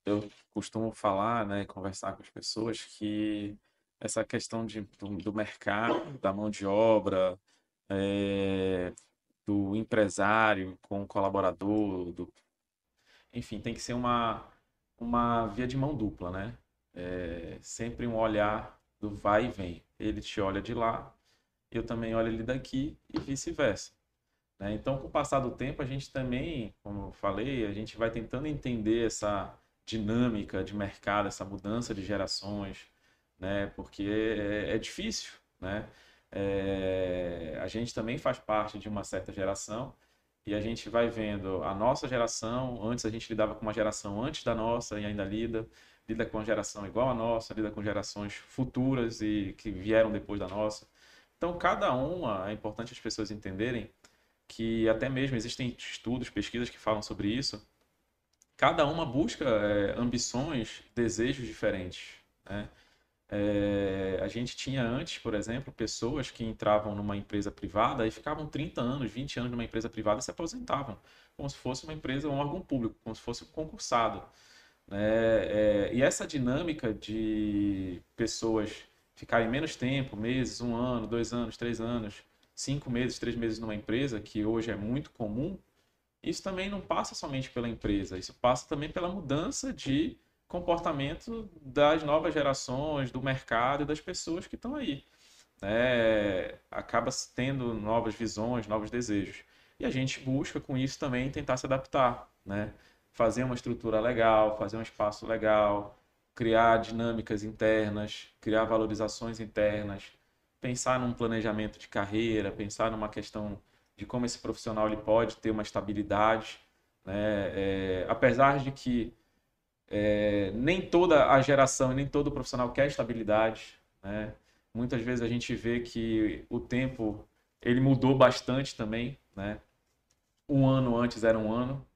eu costumo falar, né, conversar com as pessoas que essa questão do mercado, da mão de obra, do empresário com o colaborador, enfim, tem que ser uma via de mão dupla, né? Sempre um olhar do vai e vem. Ele te olha de lá, eu também olho ele daqui e vice-versa. Né? Então, com o passar do tempo, a gente também, como eu falei, a gente vai tentando entender essa dinâmica de mercado, essa mudança de gerações, né? Porque é difícil, né? A gente também faz parte de uma certa geração e a gente vai vendo a nossa geração, antes a gente lidava com uma geração antes da nossa e ainda lida com uma geração igual à nossa, lida com gerações futuras e que vieram depois da nossa. Então, é importante as pessoas entenderem que até mesmo existem estudos, pesquisas que falam sobre isso. Cada uma busca ambições, desejos diferentes, né? A gente tinha antes, por exemplo, pessoas que entravam numa empresa privada e ficavam 30 anos, 20 anos numa empresa privada e se aposentavam, como se fosse uma empresa, um órgão público, como se fosse um concursado. Né? E essa dinâmica de pessoas ficarem menos tempo, meses, 1 ano, 2 anos, 3 anos, 5 meses, 3 meses numa empresa, que hoje é muito comum, isso também não passa somente pela empresa, isso passa também pela mudança de comportamento das novas gerações, do mercado e das pessoas que estão aí. Acaba tendo novas visões, novos desejos. E a gente busca com isso também tentar se adaptar, né? Fazer uma estrutura legal, fazer um espaço legal, criar dinâmicas internas, criar valorizações internas, pensar num planejamento de carreira, pensar numa questão de como esse profissional ele pode ter uma estabilidade, né? Apesar de que nem toda a geração e nem todo profissional quer estabilidade, né? Muitas vezes a gente vê que o tempo ele mudou bastante também, né? Um ano antes era um ano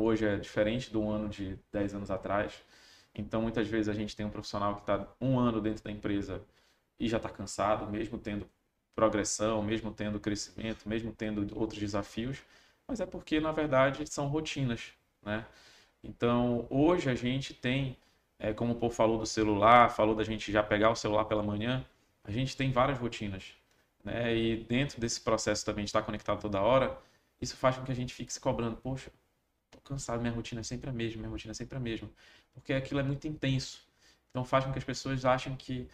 hoje é diferente do ano de 10 anos atrás. Então, muitas vezes a gente tem um profissional que está um ano dentro da empresa e já está cansado, mesmo tendo progressão, mesmo tendo crescimento, mesmo tendo outros desafios, mas é porque, na verdade, são rotinas, né? Então, hoje a gente tem, como o Paul falou do celular, falou da gente já pegar o celular pela manhã, a gente tem várias rotinas, né? E dentro desse processo também de estar conectado toda hora, isso faz com que a gente fique se cobrando, poxa, tô cansado, minha rotina é sempre a mesma, minha rotina é sempre a mesma, porque aquilo é muito intenso. Então faz com que as pessoas achem que,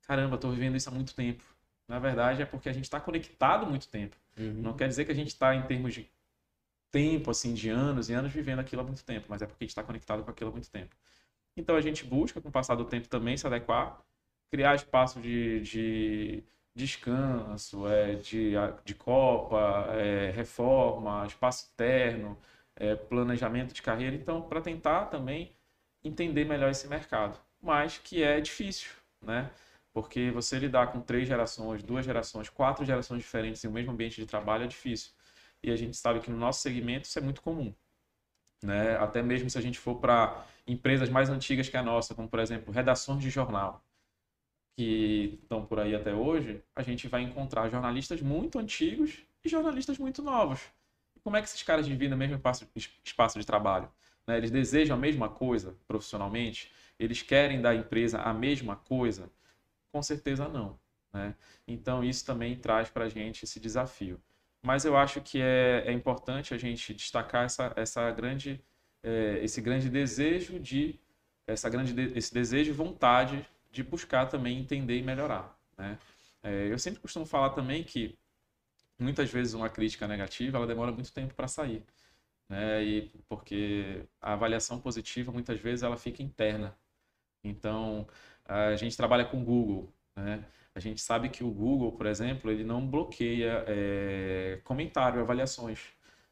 caramba, estou vivendo isso há muito tempo. Na verdade é porque a gente está conectado há muito tempo. Não quer dizer que a gente está em termos de tempo, assim, de anos e anos vivendo aquilo há muito tempo, mas é porque a gente está conectado com aquilo há muito tempo. Então a gente busca, com o passar do tempo também, se adequar, criar espaço de descanso, de copa, reforma, espaço interno, planejamento de carreira, então para tentar também entender melhor esse mercado, mas que é difícil, né? Porque você lidar com 3 gerações, 2 gerações, 4 gerações diferentes em um mesmo ambiente de trabalho é difícil. E a gente sabe que no nosso segmento isso é muito comum, né? Até mesmo se a gente for para empresas mais antigas que a nossa, como por exemplo redações de jornal, que estão por aí até hoje, a gente vai encontrar jornalistas muito antigos e jornalistas muito novos. E como é que esses caras dividem o mesmo espaço de trabalho? Né? Eles desejam a mesma coisa profissionalmente? Eles querem da empresa a mesma coisa? Com certeza não, né? Então isso também traz para a gente esse desafio. Mas eu acho que é importante a gente destacar esse grande desejo esse desejo e vontade de buscar também entender e melhorar, né? Eu sempre costumo falar também que muitas vezes uma crítica negativa ela demora muito tempo para sair, né? E porque a avaliação positiva muitas vezes ela fica interna. Então a gente trabalha com o Google, né? A gente sabe que o Google, por exemplo, ele não bloqueia comentário, avaliações,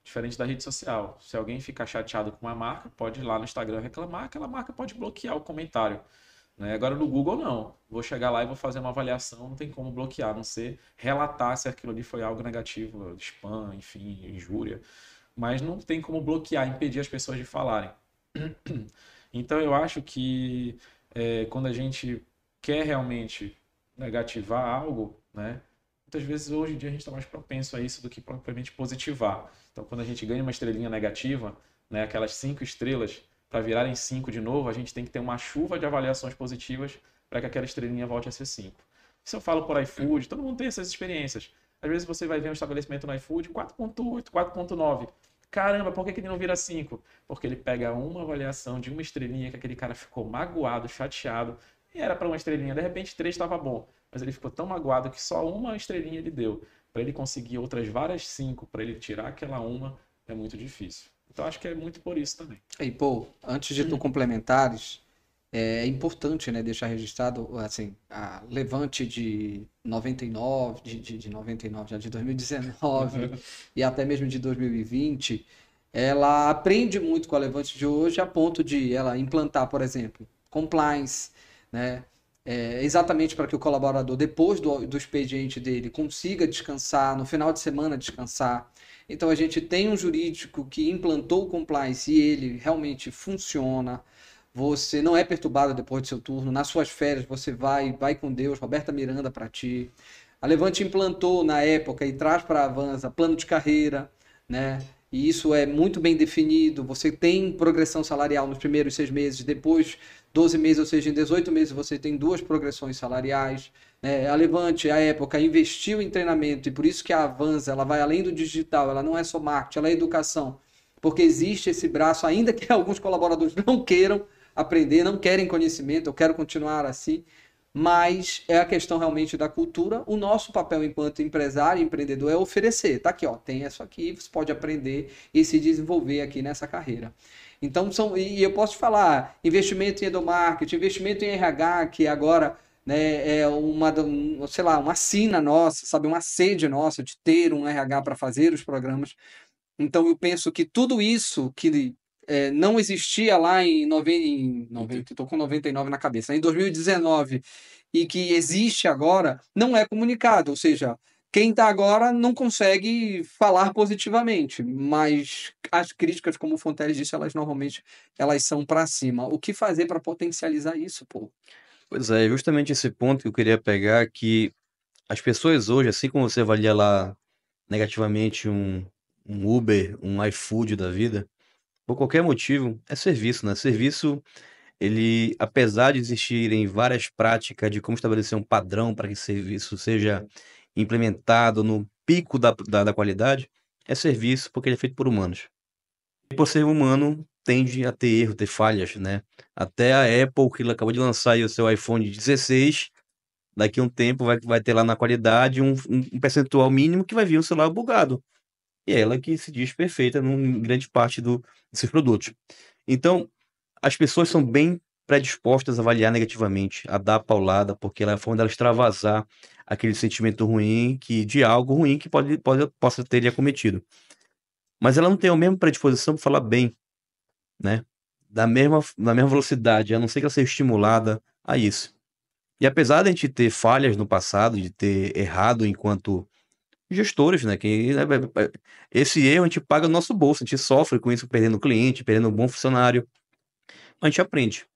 diferente da rede social. Se alguém ficar chateado com uma marca, pode ir lá no Instagram reclamar, aquela marca pode bloquear o comentário, né? Agora no Google não. Vou chegar lá e vou fazer uma avaliação, não tem como bloquear, a não ser relatar se aquilo ali foi algo negativo, spam, enfim, injúria. Mas não tem como bloquear, impedir as pessoas de falarem. Então eu acho que quando a gente quer realmente negativar algo, né? Muitas vezes hoje em dia a gente está mais propenso a isso do que propriamente positivar. Então quando a gente ganha uma estrelinha negativa, né, aquelas 5 estrelas, para virarem 5 de novo, a gente tem que ter uma chuva de avaliações positivas para que aquela estrelinha volte a ser 5. Se eu falo por iFood, todo mundo tem essas experiências. Às vezes você vai ver um estabelecimento no iFood 4.8, 4.9. Caramba, por que ele não vira 5? Porque ele pega uma avaliação de uma estrelinha que aquele cara ficou magoado, chateado, e era para uma estrelinha, de repente 3 estava bom, mas ele ficou tão magoado que só uma estrelinha ele deu. Para ele conseguir outras várias 5, para ele tirar aquela uma, é muito difícil. Então acho que é muito por isso também. E pô, antes de tu complementares, é importante, né, deixar registrado, assim, a Levante de 99, de 99, já de 2019 e até mesmo de 2020, ela aprende muito com a Levante de hoje a ponto de ela implantar, por exemplo, compliance, né, exatamente para que o colaborador, depois do expediente dele, consiga descansar, no final de semana descansar. Então a gente tem um jurídico que implantou o compliance e ele realmente funciona. Você não é perturbado depois do seu turno. Nas suas férias você vai com Deus, Roberta Miranda para ti. A Levante implantou na época e traz para a Avanza plano de carreira, né? E isso é muito bem definido. Você tem progressão salarial nos primeiros 6 meses, depois 12 meses, ou seja, em 18 meses você tem 2 progressões salariais. A Levante, à época, investiu em treinamento e por isso que a Avanza ela vai além do digital, ela não é só marketing, ela é educação. Porque existe esse braço, ainda que alguns colaboradores não queiram aprender, não querem conhecimento, eu quero continuar assim, mas é a questão realmente da cultura. O nosso papel enquanto empresário e empreendedor é oferecer. Tá aqui, ó, tem isso aqui, você pode aprender e se desenvolver aqui nessa carreira. Então, e eu posso te falar, investimento em endomarketing, investimento em RH, que agora né? É sei lá, uma sina nossa, sabe? Uma sede nossa de ter um RH para fazer os programas. Então, eu penso que tudo isso que não existia lá em 90, estou com 99 na cabeça, em 2019, e que existe agora, não é comunicado. Ou seja, quem está agora não consegue falar positivamente, mas as críticas, como o Fonteles disse, elas normalmente elas são para cima. O que fazer para potencializar isso, pô? Pois é, justamente esse ponto que eu queria pegar, que as pessoas hoje, assim como você avalia lá negativamente um Uber, um iFood da vida, por qualquer motivo, é serviço, né? Serviço, ele, apesar de existirem várias práticas de como estabelecer um padrão para que esse serviço seja implementado no pico da qualidade, é serviço porque ele é feito por humanos. E por ser humano, tende a ter erro, ter falhas, né? Até a Apple, que acabou de lançar aí o seu iPhone 16, daqui a um tempo vai ter lá na qualidade um percentual mínimo que vai vir um celular bugado. E é ela que se diz perfeita em grande parte desses produtos. Então, as pessoas são bem predispostas a avaliar negativamente, a dar paulada, porque ela é a forma dela extravasar aquele sentimento ruim de algo ruim que possa ter lhe acometido. Mas ela não tem a mesma predisposição para falar bem, né? Na mesma velocidade, a não ser que ela seja estimulada a isso. E apesar de a gente ter falhas no passado, de ter errado enquanto gestores, né? Esse erro a gente paga no nosso bolso, a gente sofre com isso, perdendo cliente, perdendo um bom funcionário. A gente aprende.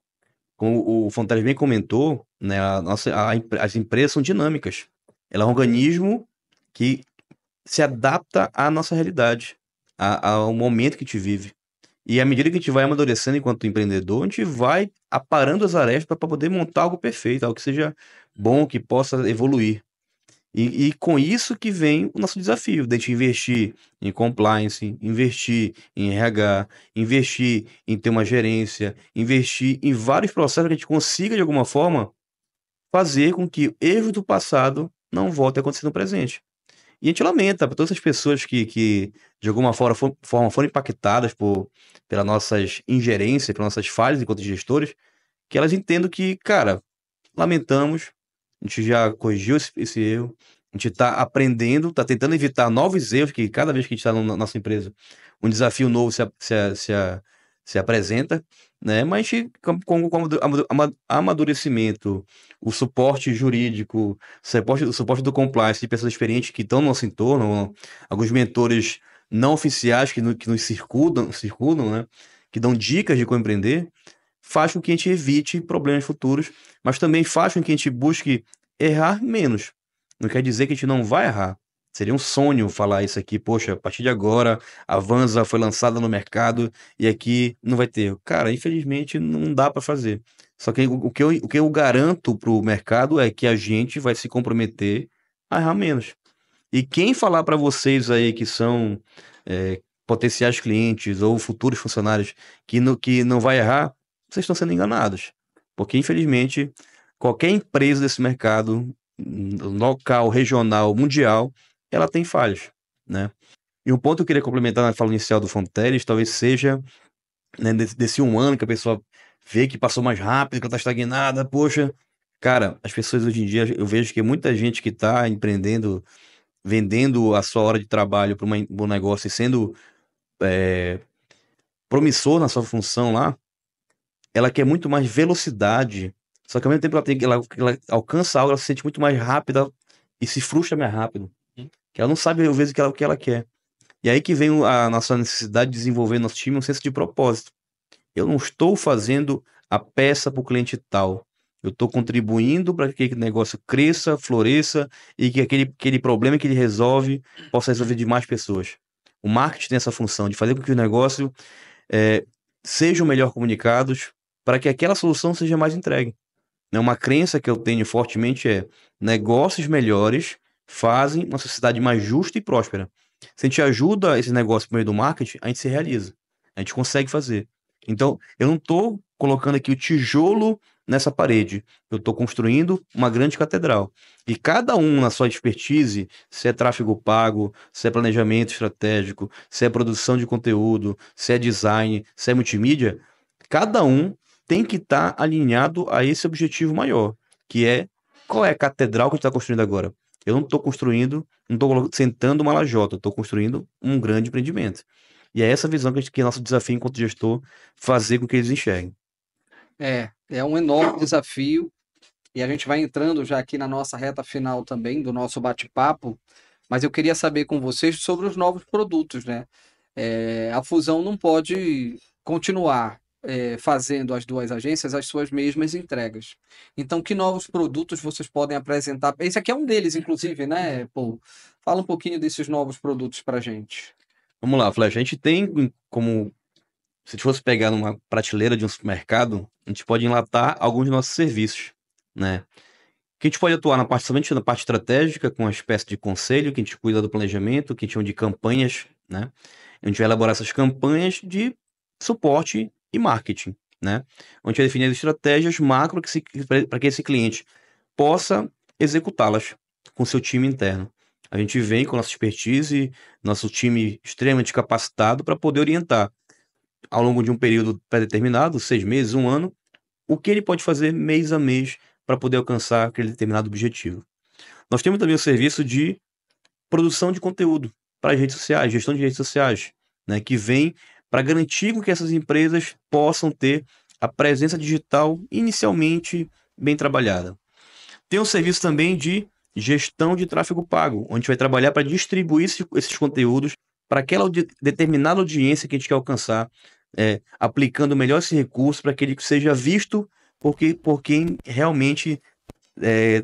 Como o Fontaine bem comentou, né? As empresas são dinâmicas. Ela é um organismo que se adapta à nossa realidade, ao momento que a gente vive. E à medida que a gente vai amadurecendo enquanto empreendedor, a gente vai aparando as arestas para poder montar algo perfeito, algo que seja bom, que possa evoluir. E com isso que vem o nosso desafio, de a gente investir em compliance, investir em RH, investir em ter uma gerência, investir em vários processos que a gente consiga, de alguma forma, fazer com que erros do passado não voltem a acontecer no presente. E a gente lamenta para todas as pessoas que de alguma forma foram impactadas pelas nossas ingerências, pelas nossas falhas enquanto gestores, que elas entendam que, cara, lamentamos, a gente já corrigiu esse erro, a gente está aprendendo, está tentando evitar novos erros, que cada vez que a gente está na nossa empresa, um desafio novo se apresenta, né? Mas a gente, com amadurecimento, o suporte jurídico, o suporte do compliance de pessoas experientes que estão no nosso entorno, alguns mentores não oficiais que nos circundam, né? Que dão dicas de como empreender, faz com que a gente evite problemas futuros, mas também faz com que a gente busque errar menos. Não quer dizer que a gente não vai errar. Seria um sonho falar isso aqui, poxa, a partir de agora a Avanza foi lançada no mercado e aqui não vai ter. Cara, infelizmente não dá para fazer. Só que o que eu garanto para o mercado é que a gente vai se comprometer a errar menos. E quem falar para vocês aí que são potenciais clientes ou futuros funcionários que não vai errar, vocês estão sendo enganados. Porque, infelizmente, qualquer empresa desse mercado, local, regional, mundial, ela tem falhas, né? E um ponto que eu queria complementar na fala inicial do Fonteles, talvez seja, né, desse 1 ano que a pessoa vê que passou mais rápido, que ela está estagnada, poxa. Cara, as pessoas hoje em dia, eu vejo que muita gente que está empreendendo, vendendo a sua hora de trabalho para um negócio e sendo promissor na sua função lá, ela quer muito mais velocidade, só que ao mesmo tempo ela alcança algo, ela se sente muito mais rápida e se frustra mais rápido. Que ela não sabe, às vezes, o que ela quer. E aí que vem a nossa necessidade de desenvolver no nosso time um senso de propósito. Eu não estou fazendo a peça para o cliente tal. Eu estou contribuindo para que aquele negócio cresça, floresça e que aquele problema que ele resolve possa resolver de mais pessoas. O marketing tem essa função de fazer com que o negócio sejam melhor comunicados para que aquela solução seja mais entregue. Uma crença que eu tenho fortemente é: negócios melhores fazem uma sociedade mais justa e próspera. Se a gente ajuda esse negócio por meio do marketing, a gente se realiza. A gente consegue fazer. Então, eu não estou colocando aqui o tijolo nessa parede. Eu estou construindo uma grande catedral. E cada um na sua expertise, se é tráfego pago, se é planejamento estratégico, se é produção de conteúdo, se é design, se é multimídia, cada um tem que estar alinhado a esse objetivo maior, que é Qual é a catedral que a gente está construindo agora? Eu não estou construindo, não estou sentando uma lajota, eu estou construindo um grande empreendimento. E é essa visão que é nosso desafio enquanto gestor, fazer com que eles enxerguem. É um enorme desafio e a gente vai entrando já aqui na nossa reta final também do nosso bate-papo, mas eu queria saber com vocês sobre os novos produtos, né? A fusão não pode continuar fazendo as duas agências as suas mesmas entregas. Então, que novos produtos vocês podem apresentar? Esse aqui é um deles, inclusive, né, Paul? Fala um pouquinho desses novos produtos para a gente. Vamos lá, Flash. A gente tem como, se a gente fosse pegar numa prateleira de um supermercado, a gente pode enlatar alguns dos nossos serviços, né? Que a gente pode atuar somente na parte estratégica, com uma espécie de conselho, que a gente cuida do planejamento, que a gente chama de campanhas, né? A gente vai elaborar essas campanhas de suporte e marketing, né? Onde a gente vai definir as estratégias macro para que esse cliente possa executá-las com seu time interno. A gente vem com nossa expertise, nosso time extremamente capacitado para poder orientar ao longo de um período pré-determinado, 6 meses, um ano, o que ele pode fazer mês a mês para poder alcançar aquele determinado objetivo. Nós temos também o serviço de produção de conteúdo para as redes sociais, gestão de redes sociais, né, que vem para garantir que essas empresas possam ter a presença digital inicialmente bem trabalhada. Tem um serviço também de gestão de tráfego pago, onde a gente vai trabalhar para distribuir esses conteúdos para aquela determinada audiência que a gente quer alcançar, aplicando melhor esse recurso para que ele seja visto por quem realmente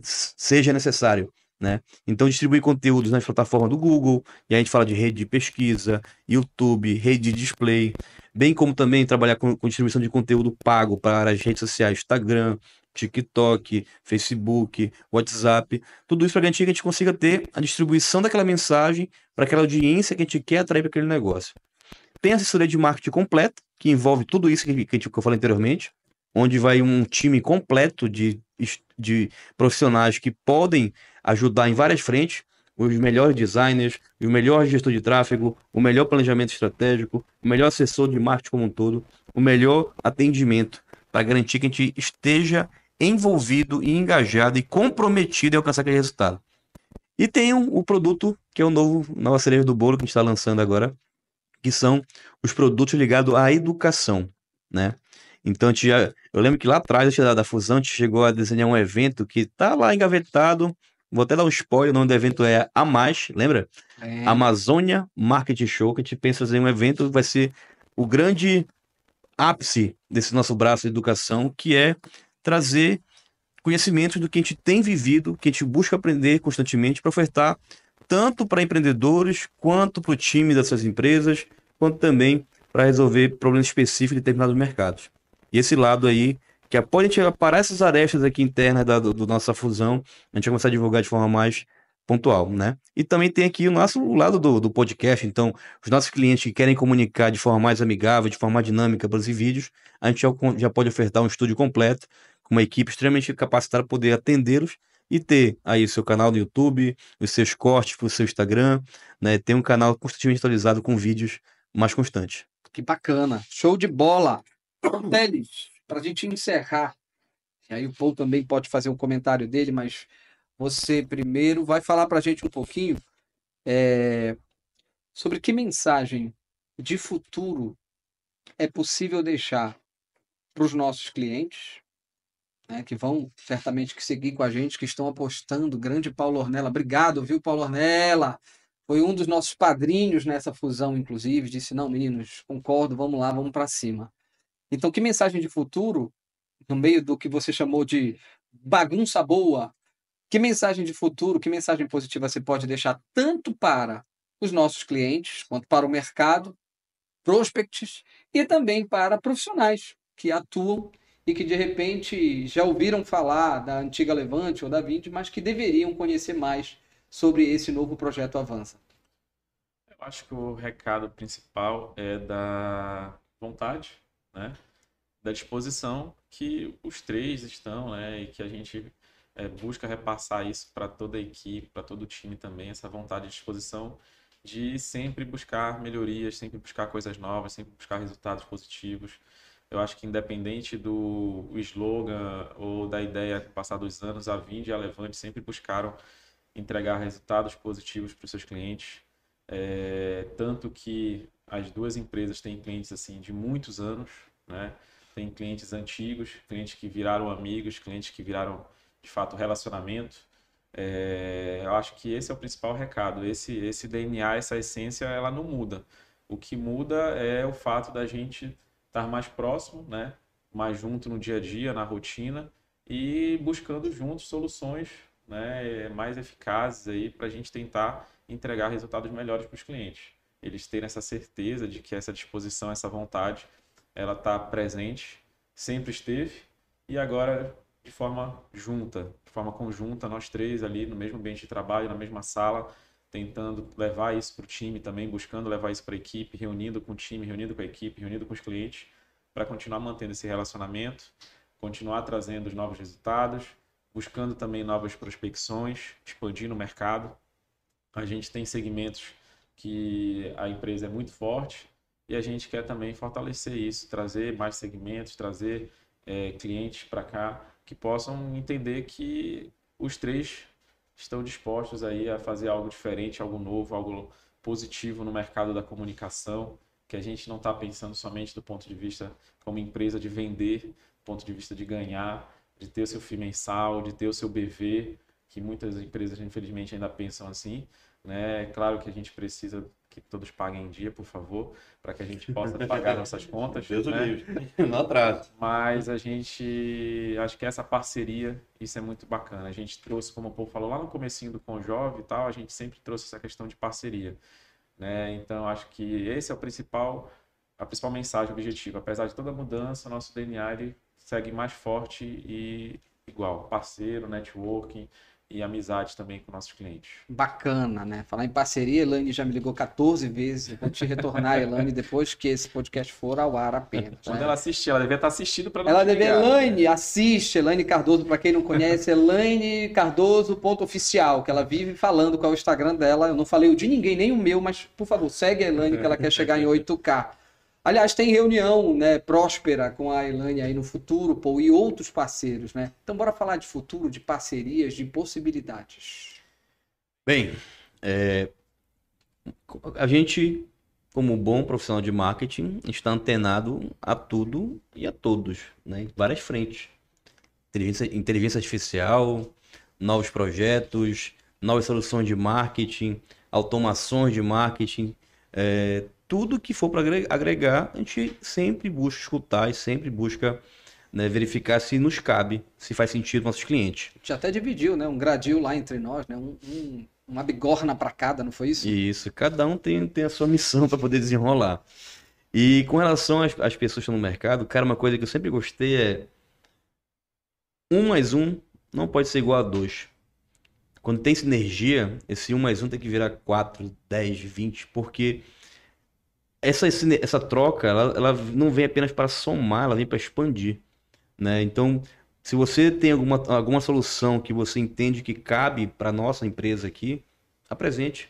seja necessário, né? Então, distribuir conteúdos nas plataformas do Google, e a gente fala de rede de pesquisa, YouTube, rede de display, bem como também trabalhar com distribuição de conteúdo pago para as redes sociais, Instagram, TikTok, Facebook, WhatsApp, tudo isso para garantir que a gente consiga ter a distribuição daquela mensagem para aquela audiência que a gente quer atrair para aquele negócio. Tem a assessoria de marketing completa, que envolve tudo isso que eu falei anteriormente, onde vai um time completo de profissionais que podem ajudar em várias frentes, os melhores designers, o melhor gestor de tráfego, o melhor planejamento estratégico, o melhor assessor de marketing como um todo, o melhor atendimento, para garantir que a gente esteja envolvido e engajado e comprometido em alcançar aquele resultado. E tem o produto, que é o nova cereja do bolo que a gente está lançando agora, que são os produtos ligados à educação, né? Então, eu lembro que lá atrás, antes da fusão, a gente chegou a desenhar um evento que tá lá engavetado. Vou até dar um spoiler, o nome do evento é A Mais, lembra? Amazônia Marketing Show, que a gente pensa fazer um evento que vai ser o grande ápice desse nosso braço de educação, que é trazer conhecimentos do que a gente tem vivido, que a gente busca aprender constantemente para ofertar tanto para empreendedores, quanto para o time dessas empresas, quanto também para resolver problemas específicos de determinados mercados. E esse lado aí, que após a gente aparar essas arestas aqui internas do nossa fusão, a gente vai começar a divulgar de forma mais pontual, né? E também tem aqui o lado do podcast, então, os nossos clientes que querem comunicar de forma mais amigável, de forma mais dinâmica pelos vídeos, a gente já pode ofertar um estúdio completo, com uma equipe extremamente capacitada para poder atendê-los e ter aí o seu canal no YouTube, os seus cortes para o seu Instagram, né? Tem um canal constantemente atualizado com vídeos mais constantes. Que bacana, show de bola. Teles, para a gente encerrar, e aí o Paul também pode fazer um comentário dele, mas você primeiro vai falar para a gente um pouquinho sobre que mensagem de futuro é possível deixar para os nossos clientes, né, que vão certamente que seguir com a gente, que estão apostando. Grande Paulo Ornella, obrigado, viu, Paulo Ornella? Foi um dos nossos padrinhos nessa fusão, inclusive, disse, não, meninos, concordo, vamos lá, vamos para cima. Então, que mensagem de futuro, no meio do que você chamou de bagunça boa, que mensagem de futuro, que mensagem positiva você pode deixar tanto para os nossos clientes, quanto para o mercado, prospects, e também para profissionais que atuam e que, de repente, já ouviram falar da antiga Levante ou da Vindi, mas que deveriam conhecer mais sobre esse novo projeto Avanza? Eu acho que o recado principal é da vontade, né? Da disposição que os três estão, né? E que a gente busca repassar isso para toda a equipe, para todo o time também, essa vontade e disposição de sempre buscar melhorias, sempre buscar coisas novas, sempre buscar resultados positivos, Eu acho que independente do slogan ou da ideia, com o passar dos anos, a Vind e a Levante sempre buscaram entregar resultados positivos para os seus clientes. Tanto que as duas empresas têm clientes assim de muitos anos, né? Tem clientes antigos, clientes que viraram amigos, clientes que viraram de fato relacionamento. Eu acho que esse é o principal recado. Esse DNA, essa essência, ela não muda. O que muda é o fato da gente estar mais próximo, né? Mais junto no dia a dia, na rotina e buscando juntos soluções, né? Mais eficazes aí para a gente tentar entregar resultados melhores para os clientes. Eles terem essa certeza de que essa disposição, essa vontade, ela está presente, sempre esteve e agora de forma junta, de forma conjunta, nós três ali no mesmo ambiente de trabalho, na mesma sala, tentando levar isso para o time também, buscando levar isso para a equipe, reunindo com o time, reunindo com a equipe, reunindo com os clientes, para continuar mantendo esse relacionamento, continuar trazendo os novos resultados, buscando também novas prospecções, expandindo o mercado. A gente tem segmentos que a empresa é muito forte e a gente quer também fortalecer isso, trazer mais segmentos, trazer clientes para cá que possam entender que os três estão dispostos aí a fazer algo diferente, algo novo, algo positivo no mercado da comunicação, que a gente não está pensando somente do ponto de vista como empresa de vender, do ponto de vista de ganhar, de ter o seu FII mensal, de ter o seu BV, que muitas empresas infelizmente ainda pensam assim, né? Claro que a gente precisa que todos paguem em dia, por favor, para que a gente possa pagar nossas contas. Deus o né? livre. Não atraso. Mas a gente, acho que essa parceria, isso é muito bacana. A gente trouxe, como o povo falou lá no comecinho do Conjove e tal, a gente sempre trouxe essa questão de parceria, né? Então, acho que esse é a principal mensagem, objetivo. Apesar de toda a mudança, o nosso DNA ele segue mais forte e igual, parceiro, networking e amizade também com nossos clientes. Bacana, né? Falar em parceria, a Elaine já me ligou 14 vezes. Eu vou te retornar, Elaine, depois que esse podcast for ao ar apenas. Quando ela assistir, ela devia estar assistindo para não Ela te deve, ligar, Elaine, né? assiste, Elaine Cardoso, para quem não conhece, Elaine Cardoso.oficial, que ela vive falando qual é o Instagram dela. Eu não falei o de ninguém, nem o meu, mas por favor, segue a Elaine que ela quer chegar em 8K. Aliás, tem reunião, né, próspera com a Elaine aí no futuro, pô, e outros parceiros, né? Então bora falar de futuro, de parcerias, de possibilidades. Bem, a gente, como bom profissional de marketing, está antenado a tudo e a todos, né? Em várias frentes. Inteligência artificial, novos projetos, novas soluções de marketing, automações de marketing, tudo que for para agregar, a gente sempre busca escutar e sempre busca, né, verificar se nos cabe, se faz sentido para nossos clientes. A gente até dividiu, né? Um gradil lá entre nós, né? Uma bigorna para cada, não foi isso? Isso, cada um tem a sua missão para poder desenrolar. E com relação às pessoas que estão no mercado, cara, uma coisa que eu sempre gostei é 1 mais 1 não pode ser igual a 2. Quando tem sinergia, esse 1 mais 1 tem que virar 4, 10, 20, porque essa troca, ela não vem apenas para somar, ela vem para expandir, né? Então, se você tem alguma solução que você entende que cabe para nossa empresa aqui, apresente,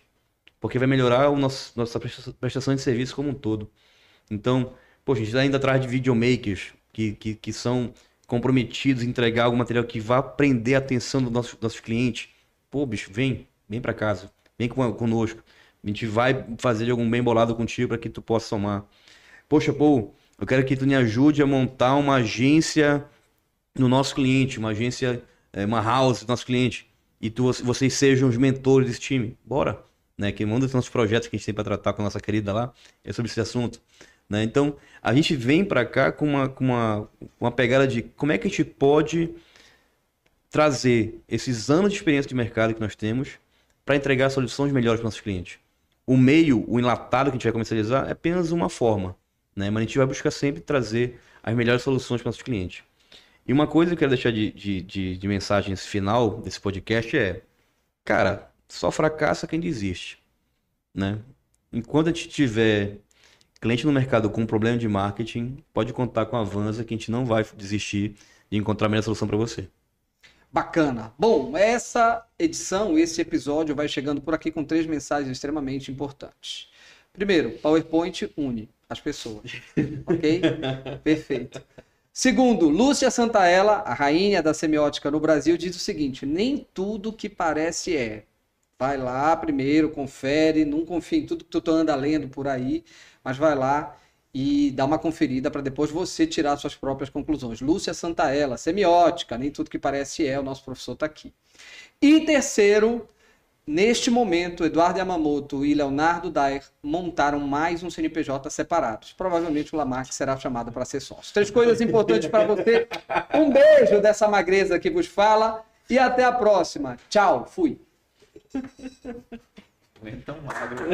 porque vai melhorar nossa prestação de serviço como um todo. Então, a gente está indo atrás de videomakers que são comprometidos em entregar algum material que vá prender a atenção dos nossos clientes. Pô, bicho, vem para casa, vem conosco. A gente vai fazer de algum bem bolado contigo para que tu possa somar. Poxa, eu quero que tu me ajude a montar uma agência no nosso cliente, uma agência, uma house do nosso cliente. E vocês sejam os mentores desse time. Bora, né? Que um dos nossos projetos que a gente tem para tratar com a nossa querida lá é sobre esse assunto, né? Então, a gente vem para cá com uma pegada de como é que a gente pode trazer esses anos de experiência de mercado que nós temos para entregar soluções melhores para nossos clientes. O meio, o enlatado que a gente vai comercializar é apenas uma forma, né? Mas a gente vai buscar sempre trazer as melhores soluções para nossos clientes. E uma coisa que eu quero deixar de mensagem nesse final desse podcast é, cara, só fracassa quem desiste, né? Enquanto a gente tiver cliente no mercado com problema de marketing, pode contar com a Avanza que a gente não vai desistir de encontrar a melhor solução para você. Bacana. Bom, essa edição, esse episódio vai chegando por aqui com 3 mensagens extremamente importantes. Primeiro, PowerPoint une as pessoas. Ok? Perfeito. Segundo, Lúcia Santaella, a rainha da semiótica no Brasil, diz o seguinte: nem tudo que parece é. Vai lá primeiro, confere, não confia em tudo que tu anda lendo por aí, mas vai lá e dá uma conferida para depois você tirar suas próprias conclusões. Lúcia Santaella, semiótica, nem tudo que parece é, o nosso professor está aqui. E terceiro, neste momento, Eduardo Yamamoto e Leonardo Daer montaram mais um CNPJ separados. Provavelmente o Lamarck será chamado para ser sócio. 3 coisas importantes para você. Um beijo dessa magreza que vos fala e até a próxima. Tchau, fui. Nem tão magro.